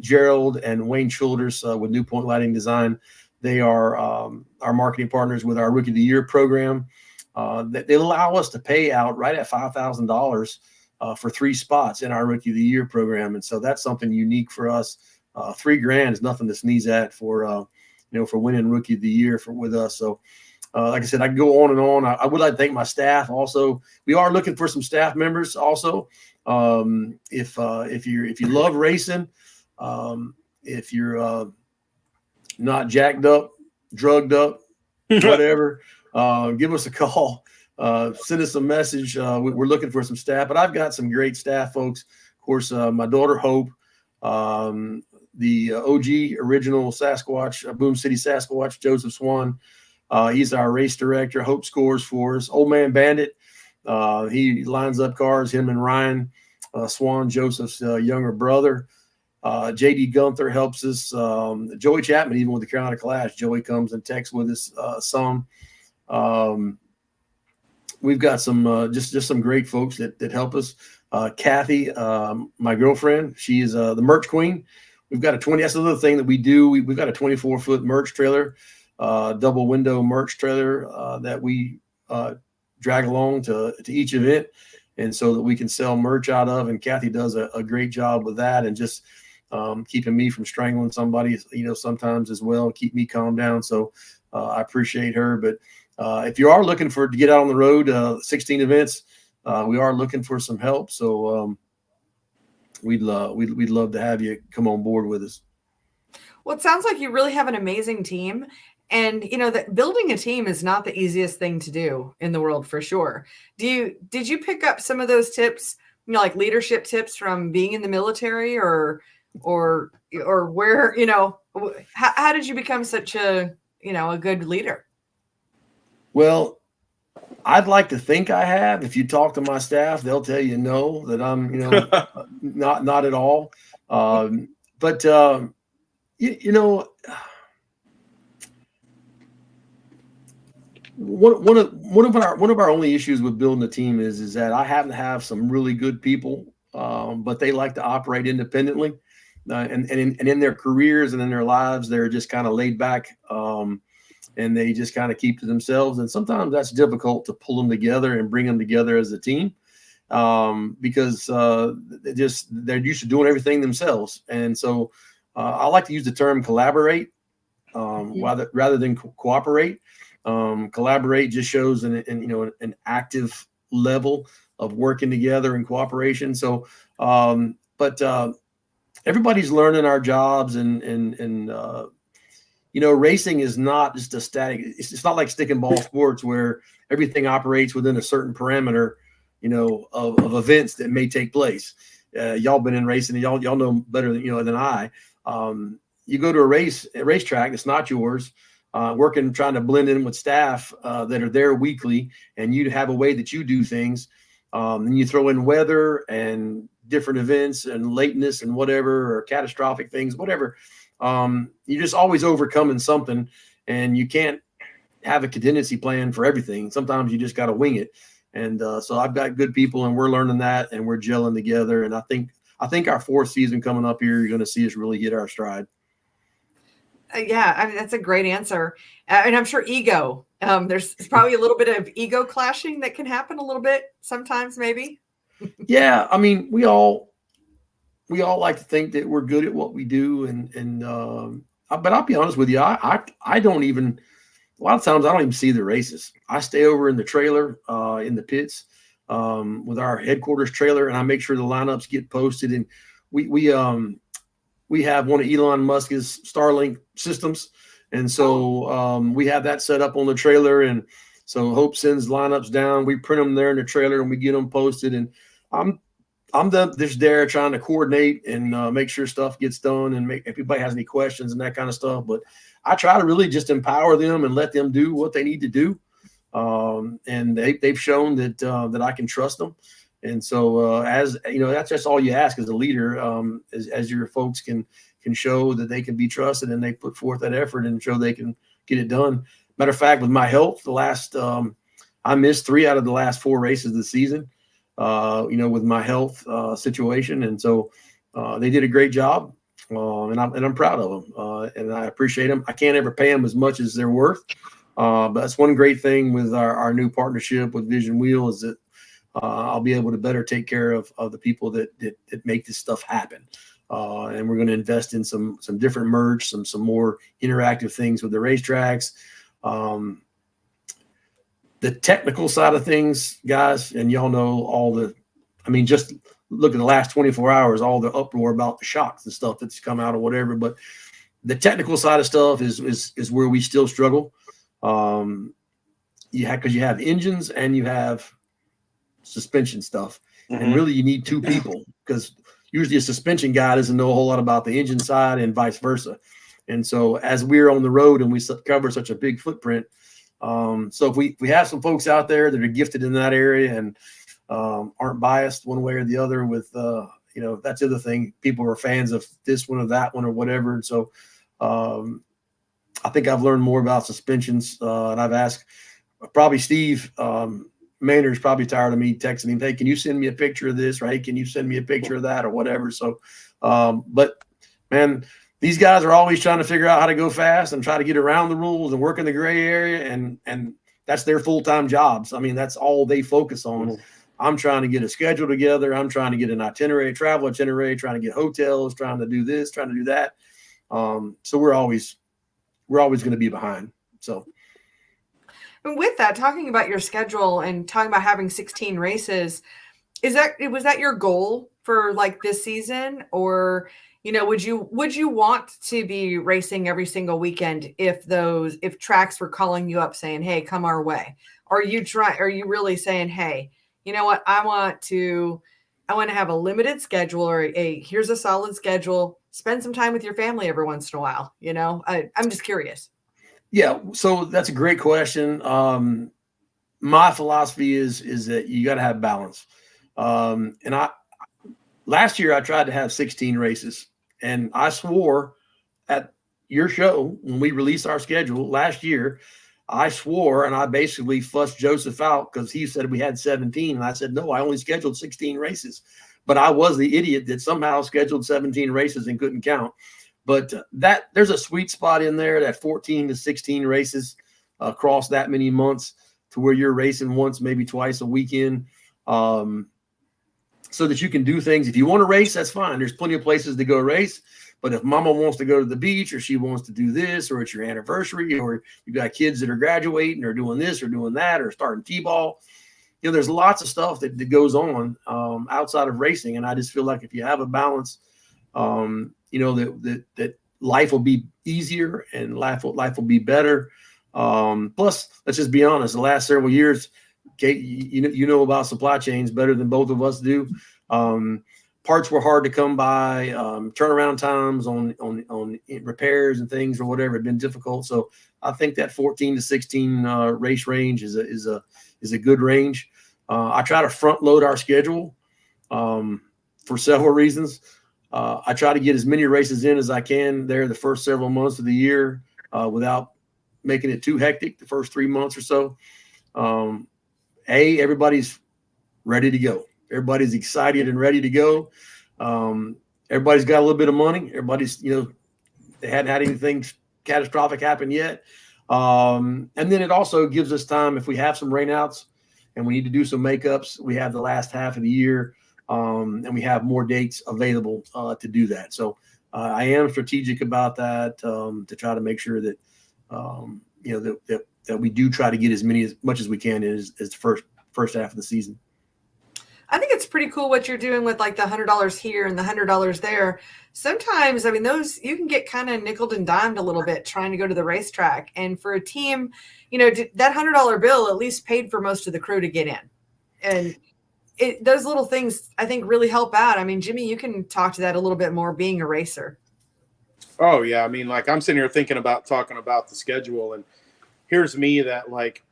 Gerald and Wayne Childers with New Point Lighting Design, they are our marketing partners with our Rookie of the Year program. They allow us to pay out right at $5,000 for 3 spots in our Rookie of the Year program, and so that's something unique for us. $3,000 is nothing to sneeze at for for winning Rookie of the Year with us. So, like I said, I can go on and on. I would like to thank my staff. Also, we are looking for some staff members. Also, if you love racing, if you're not jacked up, drugged up, whatever, give us a call. Send us a message. We're looking for some staff, but I've got some great staff folks. Of course, my daughter Hope, the OG original Sasquatch, Boom City Sasquatch, Joseph Swan. He's our race director. Hope scores for us. Old Man Bandit, he lines up cars. Him and Ryan Swan, Joseph's younger brother. JD Gunther helps us. Joey Chapman, even with the Carolina Clash, Joey comes and texts with us some. We've got some just some great folks that help us. Kathy, my girlfriend, she is the merch queen. We've got that's another thing that we do. We've got a 24-foot merch trailer, double window merch trailer that we drag along to each event, and so that we can sell merch out of. And Kathy does a great job with that, and just keeping me from strangling somebody, sometimes as well, keep me calm down. So I appreciate her. But if you are looking to get out on the road, 16 events, we are looking for some help. So we'd love to have you come on board with us. Well, it sounds like you really have an amazing team. And, that building a team is not the easiest thing to do in the world, for sure. Did you pick up some of those tips, like leadership tips from being in the military or where, how did you become such a good leader? Well, I'd like to think I have. If you talk to my staff, they'll tell you no, that I'm, not at all. But one of our only issues with building a team is that I happen to have some really good people, but they like to operate independently, and in their careers and in their lives, they're just kind of laid back. And they just kind of keep to themselves. And sometimes that's difficult to pull them together and bring them together as a team because they're used to doing everything themselves. And so I like to use the term collaborate rather than cooperate. Collaborate just shows an active level of working together and cooperation. So, but everybody's learning our jobs and racing is not just a static. It's not like stick and ball sports where everything operates within a certain parameter, of events that may take place. Y'all been in racing, and y'all know better than I. You go to a racetrack that's not yours, working, trying to blend in with staff that are there weekly, and you have a way that you do things. And you throw in weather and different events and lateness and whatever, or catastrophic things, whatever. You're just always overcoming something, and you can't have a contingency plan for everything. Sometimes you just got to wing it. And so I've got good people, and we're learning that, and we're gelling together. And I think our 4th season coming up here, you're going to see us really hit our stride. Yeah, I mean, that's a great answer. And I'm sure ego. There's probably a little bit of ego clashing that can happen a little bit sometimes, maybe. Yeah, I mean, we all like to think that we're good at what we do, but I'll be honest with you, I don't even, a lot of times I don't even see the races. I stay over in the trailer, in the pits, with our headquarters trailer, and I make sure the lineups get posted. And we have one of Elon Musk's Starlink systems, And so we have that set up on the trailer. And so Hope sends lineups down. We print them there in the trailer and we get them posted. And I'm just there trying to coordinate and make sure stuff gets done and if anybody has any questions and that kind of stuff. But I try to really just empower them and let them do what they need to do. And they've shown that I can trust them. And so as you know, that's just all you ask as a leader, as your folks can show that they can be trusted and they put forth that effort and show they can get it done. Matter of fact, with my health, I missed 3 out of the last 4 races of the season, with my health situation. And so they did a great job, and I'm proud of them, and I appreciate them. I can't ever pay them as much as they're worth, but that's one great thing with our new partnership with Vision Wheel is that I'll be able to better take care of the people that make this stuff happen. And we're going to invest in some different merch, some more interactive things with the racetracks. The technical side of things, guys, and y'all know just look at the last 24 hours, all the uproar about the shocks and stuff that's come out or whatever. But the technical side of stuff is where we still struggle. Because you have engines and you have suspension stuff. Mm-hmm. And really you need 2 people because usually a suspension guy doesn't know a whole lot about the engine side and vice versa. And so as we're on the road and we cover such a big footprint, so if we have some folks out there that are gifted in that area and aren't biased one way or the other with, that's the other thing. People are fans of this one or that one or whatever. And so I think I've learned more about suspensions and I've asked probably Steve Maynard's probably tired of me texting him, hey, can you send me a picture of this? Right? Can you send me a picture of that or whatever? So, but man, these guys are always trying to figure out how to go fast and try to get around the rules and work in the gray area. And that's their full-time jobs. I mean, that's all they focus on. Mm-hmm. I'm trying to get a schedule together. I'm trying to get an itinerary, travel itinerary, trying to get hotels, trying to do this, trying to do that. So we're always going to be behind. So. And with that, talking about your schedule and talking about having 16 races, was that your goal for like this season? Or, would you want to be racing every single weekend if tracks were calling you up saying, hey, come our way? Are you really saying, hey, you know what? I want to have a limited schedule or here's a solid schedule. Spend some time with your family every once in a while. I'm just curious. Yeah. So that's a great question. My philosophy is that you got to have balance. Last year I tried to have 16 races and I swore at your show when we released our schedule last year, I swore and I basically fussed Joseph out because he said we had 17. And I said, no, I only scheduled 16 races, but I was the idiot that somehow scheduled 17 races and couldn't count. But there's a sweet spot in there, that 14 to 16 races across that many months to where you're racing once, maybe twice a weekend, so that you can do things. If you want to race, that's fine. There's plenty of places to go race. But if mama wants to go to the beach or she wants to do this or it's your anniversary or you've got kids that are graduating or doing this or doing that or starting T-ball, there's lots of stuff that goes on outside of racing. And I just feel like if you have a balance, that life will be easier and life will be better. Plus, let's just be honest, the last several years, Kate, you know about supply chains better than both of us do. Parts were hard to come by. Turnaround times on repairs and things or whatever had been difficult. So I think that 14 to 16 race range is a good range. I try to front load our schedule for several reasons. I try to get as many races in as I can there the first several months of the year without making it too hectic the first 3 months or so. Everybody's ready to go. Everybody's excited and ready to go. Everybody's got a little bit of money. Everybody's, they hadn't had anything catastrophic happen yet. And then it also gives us time if we have some rainouts and we need to do some makeups. We have the last half of the year. And we have more dates available to do that. So I am strategic about that to try to make sure that that we do try to get as much as we can as the first half of the season. I think it's pretty cool what you're doing with like the $100 here and the $100 there. Sometimes, I mean, those you can get kind of nickeled and dimed a little bit trying to go to the racetrack. And for a team, you know, that $100 bill at least paid for most of the crew to get in. And those little things, I think, really help out. I mean, Jimmy, you can talk to that a little bit more being a racer. Oh, yeah. I mean, like I'm sitting here talking about the schedule. And here's me that like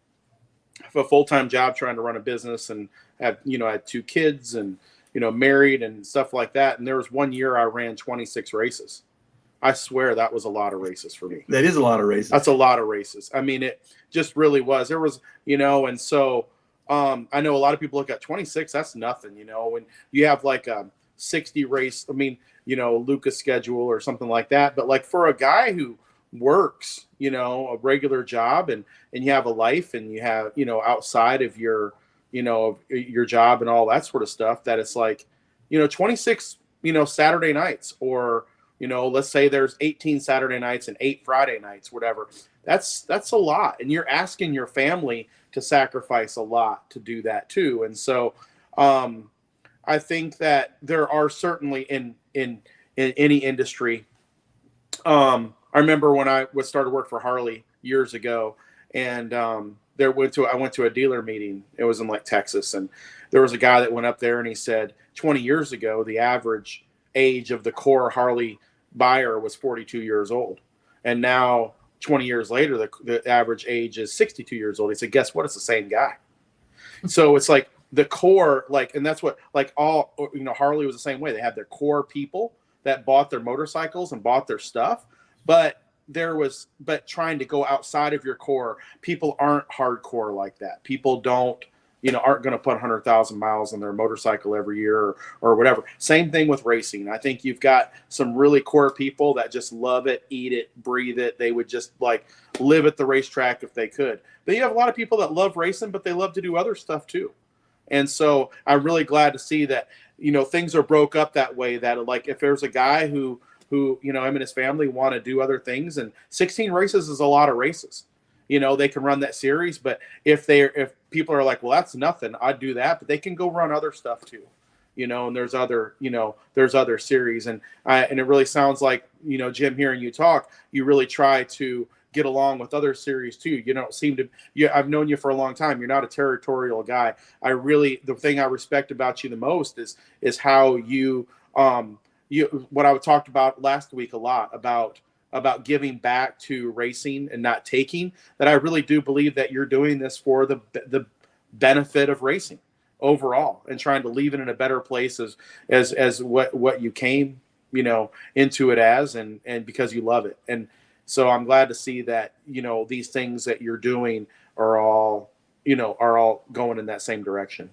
have a full-time job trying to run a business and have, you know, I had 2 kids and, you know, married and stuff like that. And there was one year I ran 26 races. I swear that was a lot of races for me. That is a lot of races. That's a lot of races. I mean, it just really was. There was, you know, and so I know a lot of people look at 26. That's nothing, you know, when you have like a 60 race, I mean, you know, Lucas schedule or something like that. But like for a guy who works, you know, a regular job and you have a life and you have, you know, outside of your, you know, your job and all that sort of stuff, that it's like, you know, 26, you know, Saturday nights, or, you know, let's say there's 18 Saturday nights and 8 Friday nights, whatever. That's a lot. And you're asking your family to sacrifice a lot to do that too. And so I think that there are certainly in any industry. I remember when I started work for Harley years ago, and I went to a dealer meeting. It was in like Texas, and there was a guy that went up there and he said 20 years ago, the average age of the core Harley buyer was 42 years old. And now 20 years later, the average age is 62 years old. He said, guess what? It's the same guy. So it's like the core, like, and that's what, like all, you know, Harley was the same way. They had their core people that bought their motorcycles and bought their stuff, but trying to go outside of your core, people aren't hardcore like that. People aren't going to put 100,000 miles on their motorcycle every year or whatever. Same thing with racing. I think you've got some really core people that just love it, eat it, breathe it. They would just like live at the racetrack if they could. But you have a lot of people that love racing, but they love to do other stuff too. And so I'm really glad to see that, you know, things are broke up that way, that like if there's a guy who, you know, him and his family want to do other things, and 16 races is a lot of races. You know, they can run that series, but if people are like, well, that's nothing, I'd do that, but they can go run other stuff too, you know, and there's other series. And it really sounds like, you know, Jim, hearing you talk, you really try to get along with other series too. You don't seem to, I've known you for a long time. You're not a territorial guy. The thing I respect about you the most is how you what I talked about last week a lot about giving back to racing and not taking, that I really do believe that you're doing this for the benefit of racing overall, and trying to leave it in a better place as what you came, you know, into it as, and because you love it. And so I'm glad to see that, you know, these things that you're doing are all going in that same direction.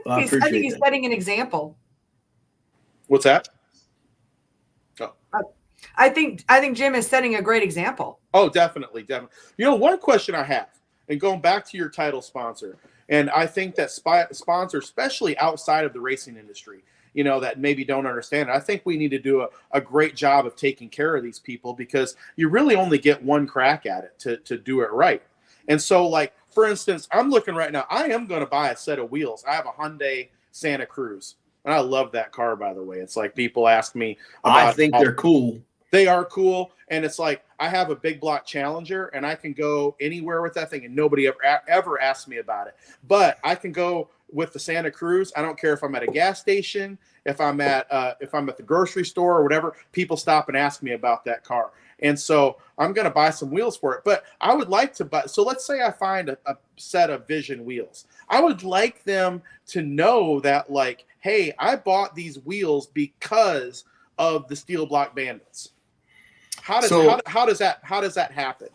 I think he's setting an example. What's that? I think Jim is setting a great example. Oh, definitely. You know, one question I have, and going back to your title sponsor, and I think that sponsors, especially outside of the racing industry, you know, that maybe don't understand it, I think we need to do a great job of taking care of these people, because you really only get one crack at it to do it right. And so, like, for instance, I'm looking right now, I am going to buy a set of wheels. I have a Hyundai Santa Cruz, and I love that car, by the way. It's like people ask me about, I think they're cool. They are cool. And it's like, I have a big block Challenger, and I can go anywhere with that thing, and nobody ever asked me about it. But I can go with the Santa Cruz. I don't care if I'm at a gas station, if I'm at the grocery store or whatever, people stop and ask me about that car. And so I'm going to buy some wheels for it. But I would like to buy, so let's say I find a set of Vision wheels. I would like them to know that, like, hey, I bought these wheels because of the Steel Block Bandits. How does that happen?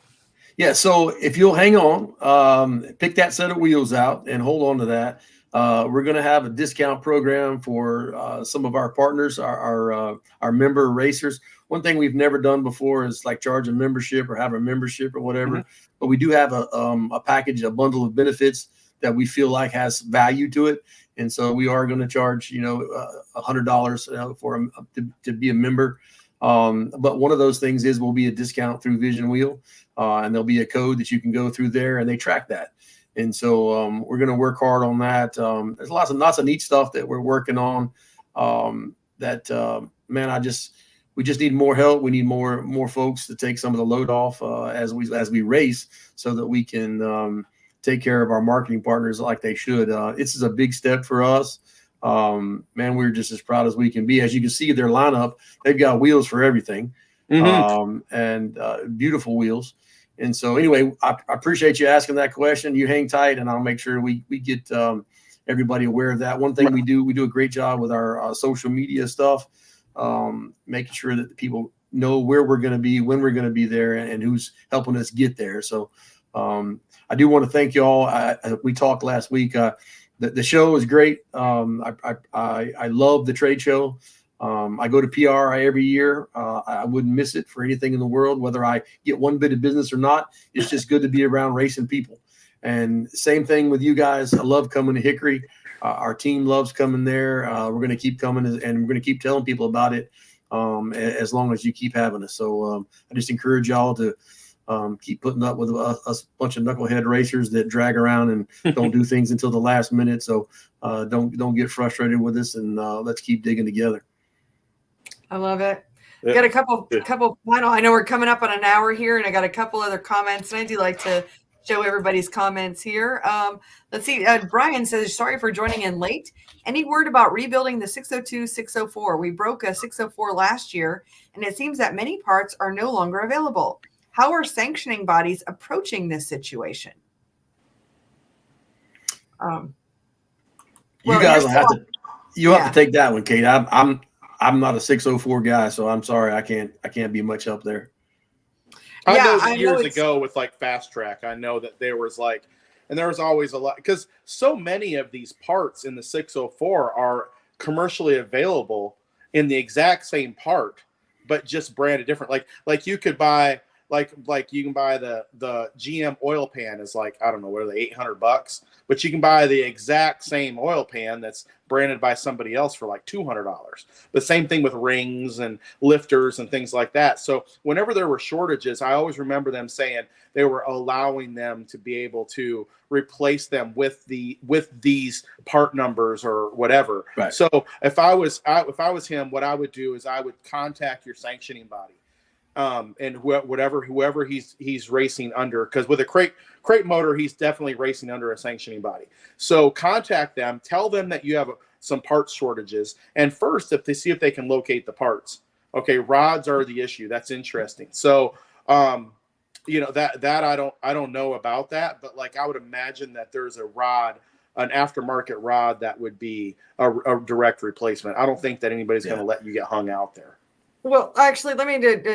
Yeah, so if you'll hang on, pick that set of wheels out and hold on to that. We're going to have a discount program for some of our partners, our member racers. One thing we've never done before is like charge a membership or have a membership or whatever. Mm-hmm. But we do have a package, a bundle of benefits that we feel like has value to it. And so we are going to charge, you know, $100 for to be a member. But one of those things will be a discount through Vision Wheel, and there'll be a code that you can go through there, and they track that. And so we're going to work hard on that. There's lots of neat stuff that we're working on. Man, we just need more help. We need more folks to take some of the load off as we race, so that we can take care of our marketing partners like they should. This is a big step for us. Man, we're just as proud as we can be. As you can see, their lineup, they've got wheels for everything, and beautiful wheels. And so anyway, I appreciate you asking that question. You hang tight, and I'll make sure we get everybody aware of that. One thing we do a great job with our social media stuff, making sure that the people know where we're going to be, when we're going to be there, and who's helping us get there. So I do want to thank you all. We talked last week. The show is great. I love the trade show. I go to PRI every year. I wouldn't miss it for anything in the world, whether I get one bit of business or not. It's just good to be around racing people. And same thing with you guys. I love coming to Hickory. Our team loves coming there. We're going to keep coming, and we're going to keep telling people about it as long as you keep having us. So I just encourage y'all to keep putting up with a bunch of knucklehead racers that drag around and don't do things until the last minute. So don't get frustrated with us, and let's keep digging together. I love it. I got a couple final. I know we're coming up on an hour here, and I got a couple other comments, and I do like to show everybody's comments here. Let's see. Brian says, sorry for joining in late. Any word about rebuilding the 602, 604? We broke a 604 last year, and it seems that many parts are no longer available. How are sanctioning bodies approaching this situation? You guys will have to take that one, Kate. I'm not a 604 guy, so I'm sorry. I can't be much up there. I know years ago with like Fast Track, I know that there was always a lot, because so many of these parts in the 604 are commercially available in the exact same part, but just branded different. Like you could buy like you can buy the GM oil pan is like, I don't know, what are they, $800, but you can buy the exact same oil pan that's branded by somebody else for like $200. The same thing with rings and lifters and things like that. So whenever there were shortages, I always remember them saying they were allowing them to be able to replace them with these part numbers or whatever. Right. So if I was him, what I would do is I would contact your sanctioning body. And whoever he's racing under, because with a crate motor, he's definitely racing under a sanctioning body. So contact them, tell them that you have some parts shortages, and first, if they see if they can locate the parts. Okay, rods are the issue. That's interesting. So, that I don't know about that, but like I would imagine that there's an aftermarket rod that would be a direct replacement. I don't think that anybody's going to let you get hung out there. Well, actually, let me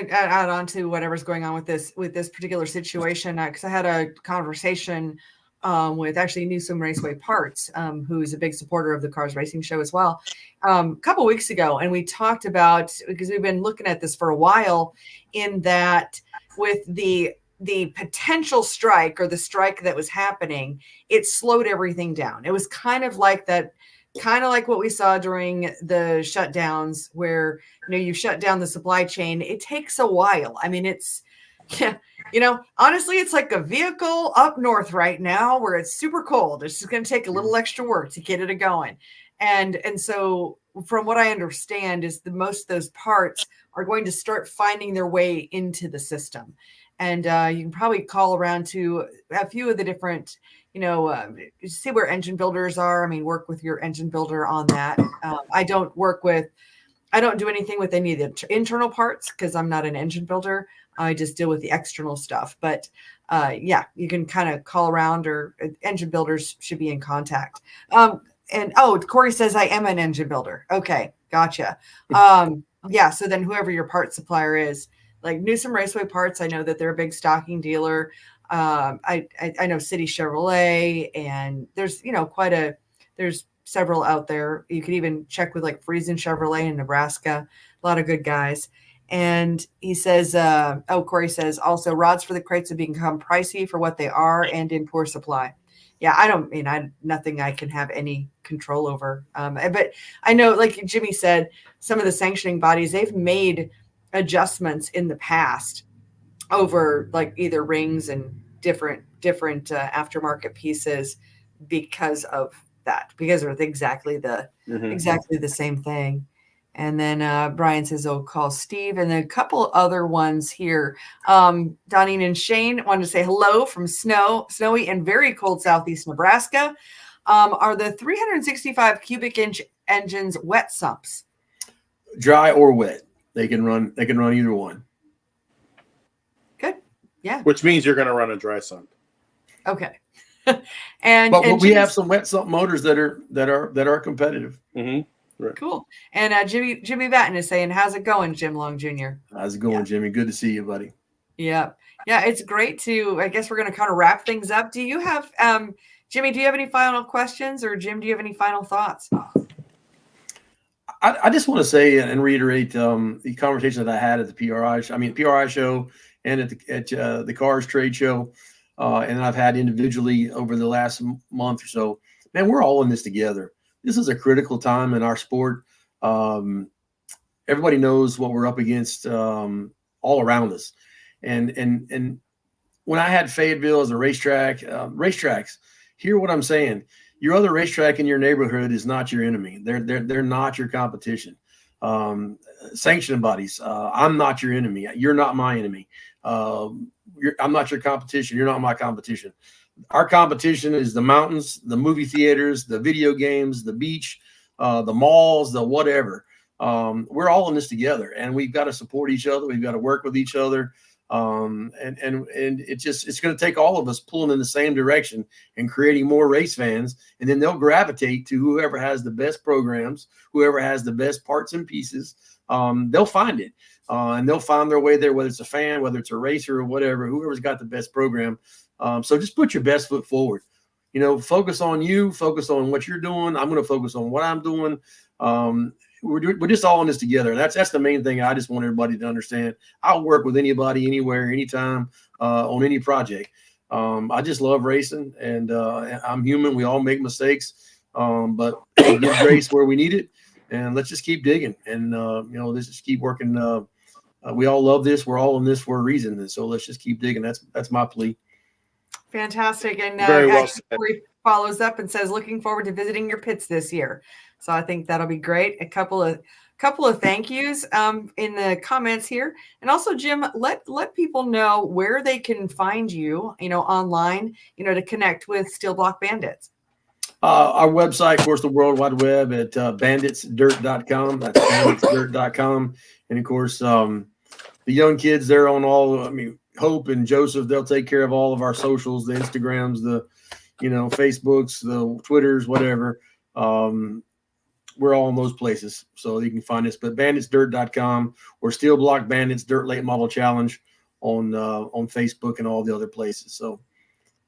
add on to whatever's going on with this particular situation, because I had a conversation with actually Newsom Raceway Parts, who's a big supporter of the Cars Racing Show as well, a couple weeks ago, and we talked about, because we've been looking at this for a while, in that with the potential strike, or the strike that was happening, it slowed everything down. It was kind of like what we saw during the shutdowns, where, you shut down the supply chain. It takes a while. I mean, honestly, it's like a vehicle up north right now where it's super cold. It's just going to take a little extra work to get it going. And so from what I understand is most of those parts are going to start finding their way into the system. And you can probably call around to a few of the different, see where engine builders are. I mean, work with your engine builder on that. I don't do anything with any of the internal parts because I'm not an engine builder. I just deal with the external stuff. But you can kind of call around, or engine builders should be in contact. Corey says I am an engine builder. Okay, gotcha. So then whoever your part supplier is, like Newsom Raceway Parts, I know that they're a big stocking dealer. I know City Chevrolet, and there's there's several out there. You could even check with like Friesen Chevrolet in Nebraska. A lot of good guys. And he says, Corey says also rods for the crates have become pricey for what they are and in poor supply. Yeah, nothing I can have any control over. But I know, like Jimmy said, some of the sanctioning bodies, they've made adjustments in the past over like either rings and different aftermarket pieces because of that, because they're exactly the same thing. And then Brian says, "Oh, call Steve." And then a couple other ones here. Donnie and Shane wanted to say hello from snowy and very cold southeast Nebraska. Are the 365 cubic inch engines wet sumps? Dry or wet. They can run either one. Good. Yeah. Which means you're going to run a dry sump. Okay. But we have some wet sump motors that are competitive. Mm-hmm. Right. Cool. And Jimmy Batten is saying, "How's it going, Jim Long Jr.?" How's it going, Jimmy? Good to see you, buddy. Yeah. It's great to. I guess we're going to kind of wrap things up. Do you have, Jimmy? Do you have any final questions, or Jim? Do you have any final thoughts? I just want to say and reiterate the conversation that I had at the PRI show, and at the Cars Trade Show, and I've had individually over the last month or so. Man, we're all in this together. This is a critical time in our sport. Everybody knows what we're up against all around us. And when I had Fayetteville as a racetrack, racetracks, hear what I'm saying. Your other racetrack in your neighborhood is not your enemy. They're not your competition. Sanctioning bodies, I'm not your enemy. You're not my enemy. I'm not your competition. You're not my competition. Our competition is the mountains, the movie theaters, the video games, the beach, the malls, the whatever. We're all in this together, and we've got to support each other. We've got to work with each other. And it's going to take all of us pulling in the same direction and creating more race fans. And then they'll gravitate to whoever has the best programs, whoever has the best parts and pieces. They'll find it, and they'll find their way there, whether it's a fan, whether it's a racer or whatever, whoever's got the best program. So just put your best foot forward, focus on you, focus on what you're doing. I'm going to focus on what I'm doing. We're just all in this together. That's the main thing I just want everybody to understand. I'll work with anybody, anywhere, anytime, on any project. I just love racing, and I'm human. We all make mistakes, but we give grace where we need it, and let's just keep digging. And let's just keep working. We all love this. We're all in this for a reason, and so let's just keep digging. That's my plea. Fantastic. And very well said. Corey follows up and says, "Looking forward to visiting your pits this year." So I think that'll be great. A couple of thank yous in the comments here. And also, Jim, let people know where they can find you, online, to connect with Steel Block Bandits. Our website, of course, the World Wide Web at banditsdirt.com. That's banditsdirt.com. And of course, the young kids, they're on all, Hope and Joseph, they'll take care of all of our socials, the Instagrams, the, Facebooks, the Twitters, whatever. We're all in those places, so you can find us. But banditsdirt.com or Steel Block Bandits Dirt Late Model Challenge on Facebook and all the other places. So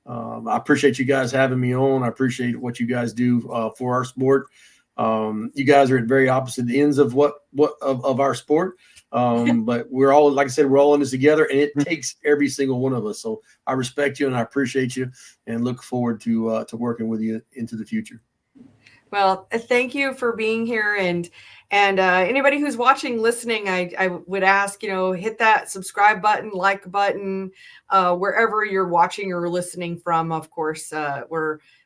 I appreciate you guys having me on. I appreciate what you guys do for our sport. You guys are at very opposite ends of of our sport. But we're all, like I said, we're all in this together, and it takes every single one of us. So I respect you and I appreciate you, and look forward to working with you into the future. Well, thank you for being here, and anybody who's watching, listening, I would ask, hit that subscribe button, like button, wherever you're watching or listening from. Of course,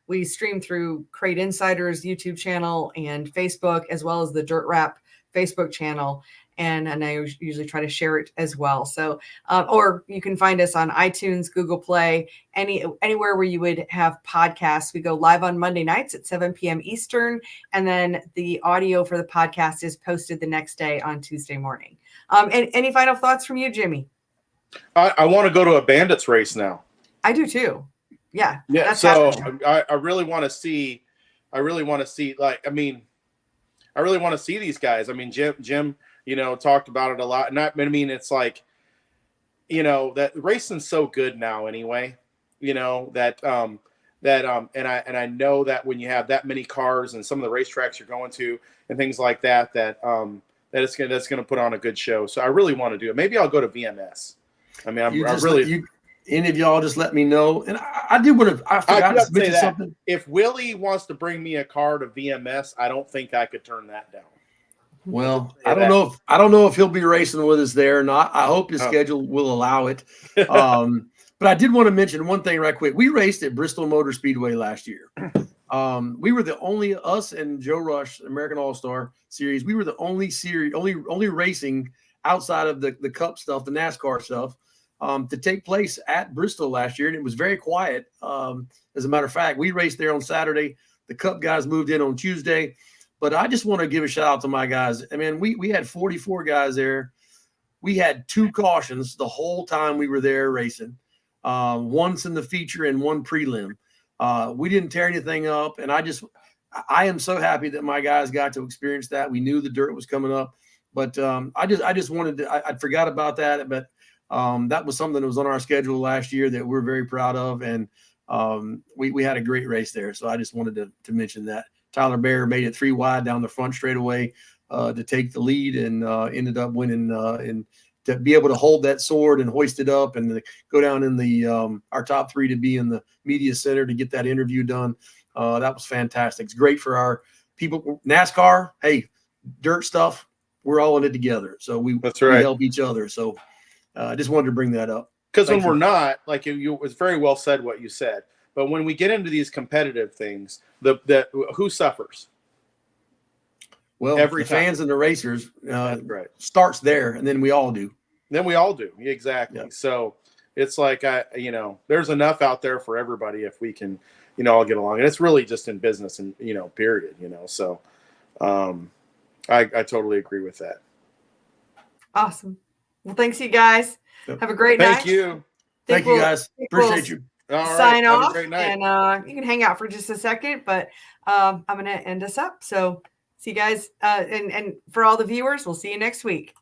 we stream through Crate Insider's YouTube channel and Facebook, as well as the Dirt Rap Facebook channel. And I usually try to share it as well. So, or you can find us on iTunes, Google Play, anywhere where you would have podcasts. We go live on Monday nights at 7 p.m. Eastern. And then the audio for the podcast is posted the next day on Tuesday morning. Any final thoughts from you, Jimmy? I want to go to a Bandits race now. I do too. Yeah. Yeah. So I really want to see, I really want to see these guys. Jim, talked about it a lot. And it's like, that racing's so good now anyway, and I know that when you have that many cars and some of the racetracks you're going to and things like that, that's going to put on a good show. So I really want to do it. Maybe I'll go to VMS. Any of y'all just let me know. And I forgot to mention something. If Willie wants to bring me a car to VMS, I don't think I could turn that down. Well, I don't know if he'll be racing with us there or not. I hope his schedule will allow it. But I did want to mention one thing right quick. We raced at Bristol Motor Speedway last year. We were the only, us and Joe Rush, American All-Star Series, we were the only racing outside of the Cup stuff, the NASCAR stuff, to take place at Bristol last year. And it was very quiet. As a matter of fact, we raced there on Saturday. The Cup guys moved in on Tuesday. But I just want to give a shout out to my guys. I mean, we had 44 guys there. We had 2 cautions the whole time we were there racing. Once in the feature and 1 prelim. We didn't tear anything up. And I am so happy that my guys got to experience that. We knew the dirt was coming up. But I just wanted to, I forgot about that. But that was something that was on our schedule last year that we're very proud of. And we had a great race there. So I just wanted to mention that. Tyler Bear made it 3 wide down the front straightaway to take the lead and ended up winning and to be able to hold that sword and hoist it up and go down in the our top 3 to be in the media center to get that interview done. That was fantastic. It's great for our people. NASCAR, hey, dirt stuff, we're all in it together. So we help each other. So I just wanted to bring that up. Because when we're not, like it was very well said what you said. But when we get into these competitive things, who suffers? Well, the fans and the racers starts there, and then we all do. Exactly. Yeah. So it's like there's enough out there for everybody if we can, all get along. And it's really just in business and period. So I totally agree with that. Awesome. Well, thanks you guys. Have a great night. Thank you. Thank you guys. Appreciate you. All right. Sign Have off, a great night. and you can hang out for just a second, but I'm going to end us up. So see you guys, and for all the viewers, we'll see you next week.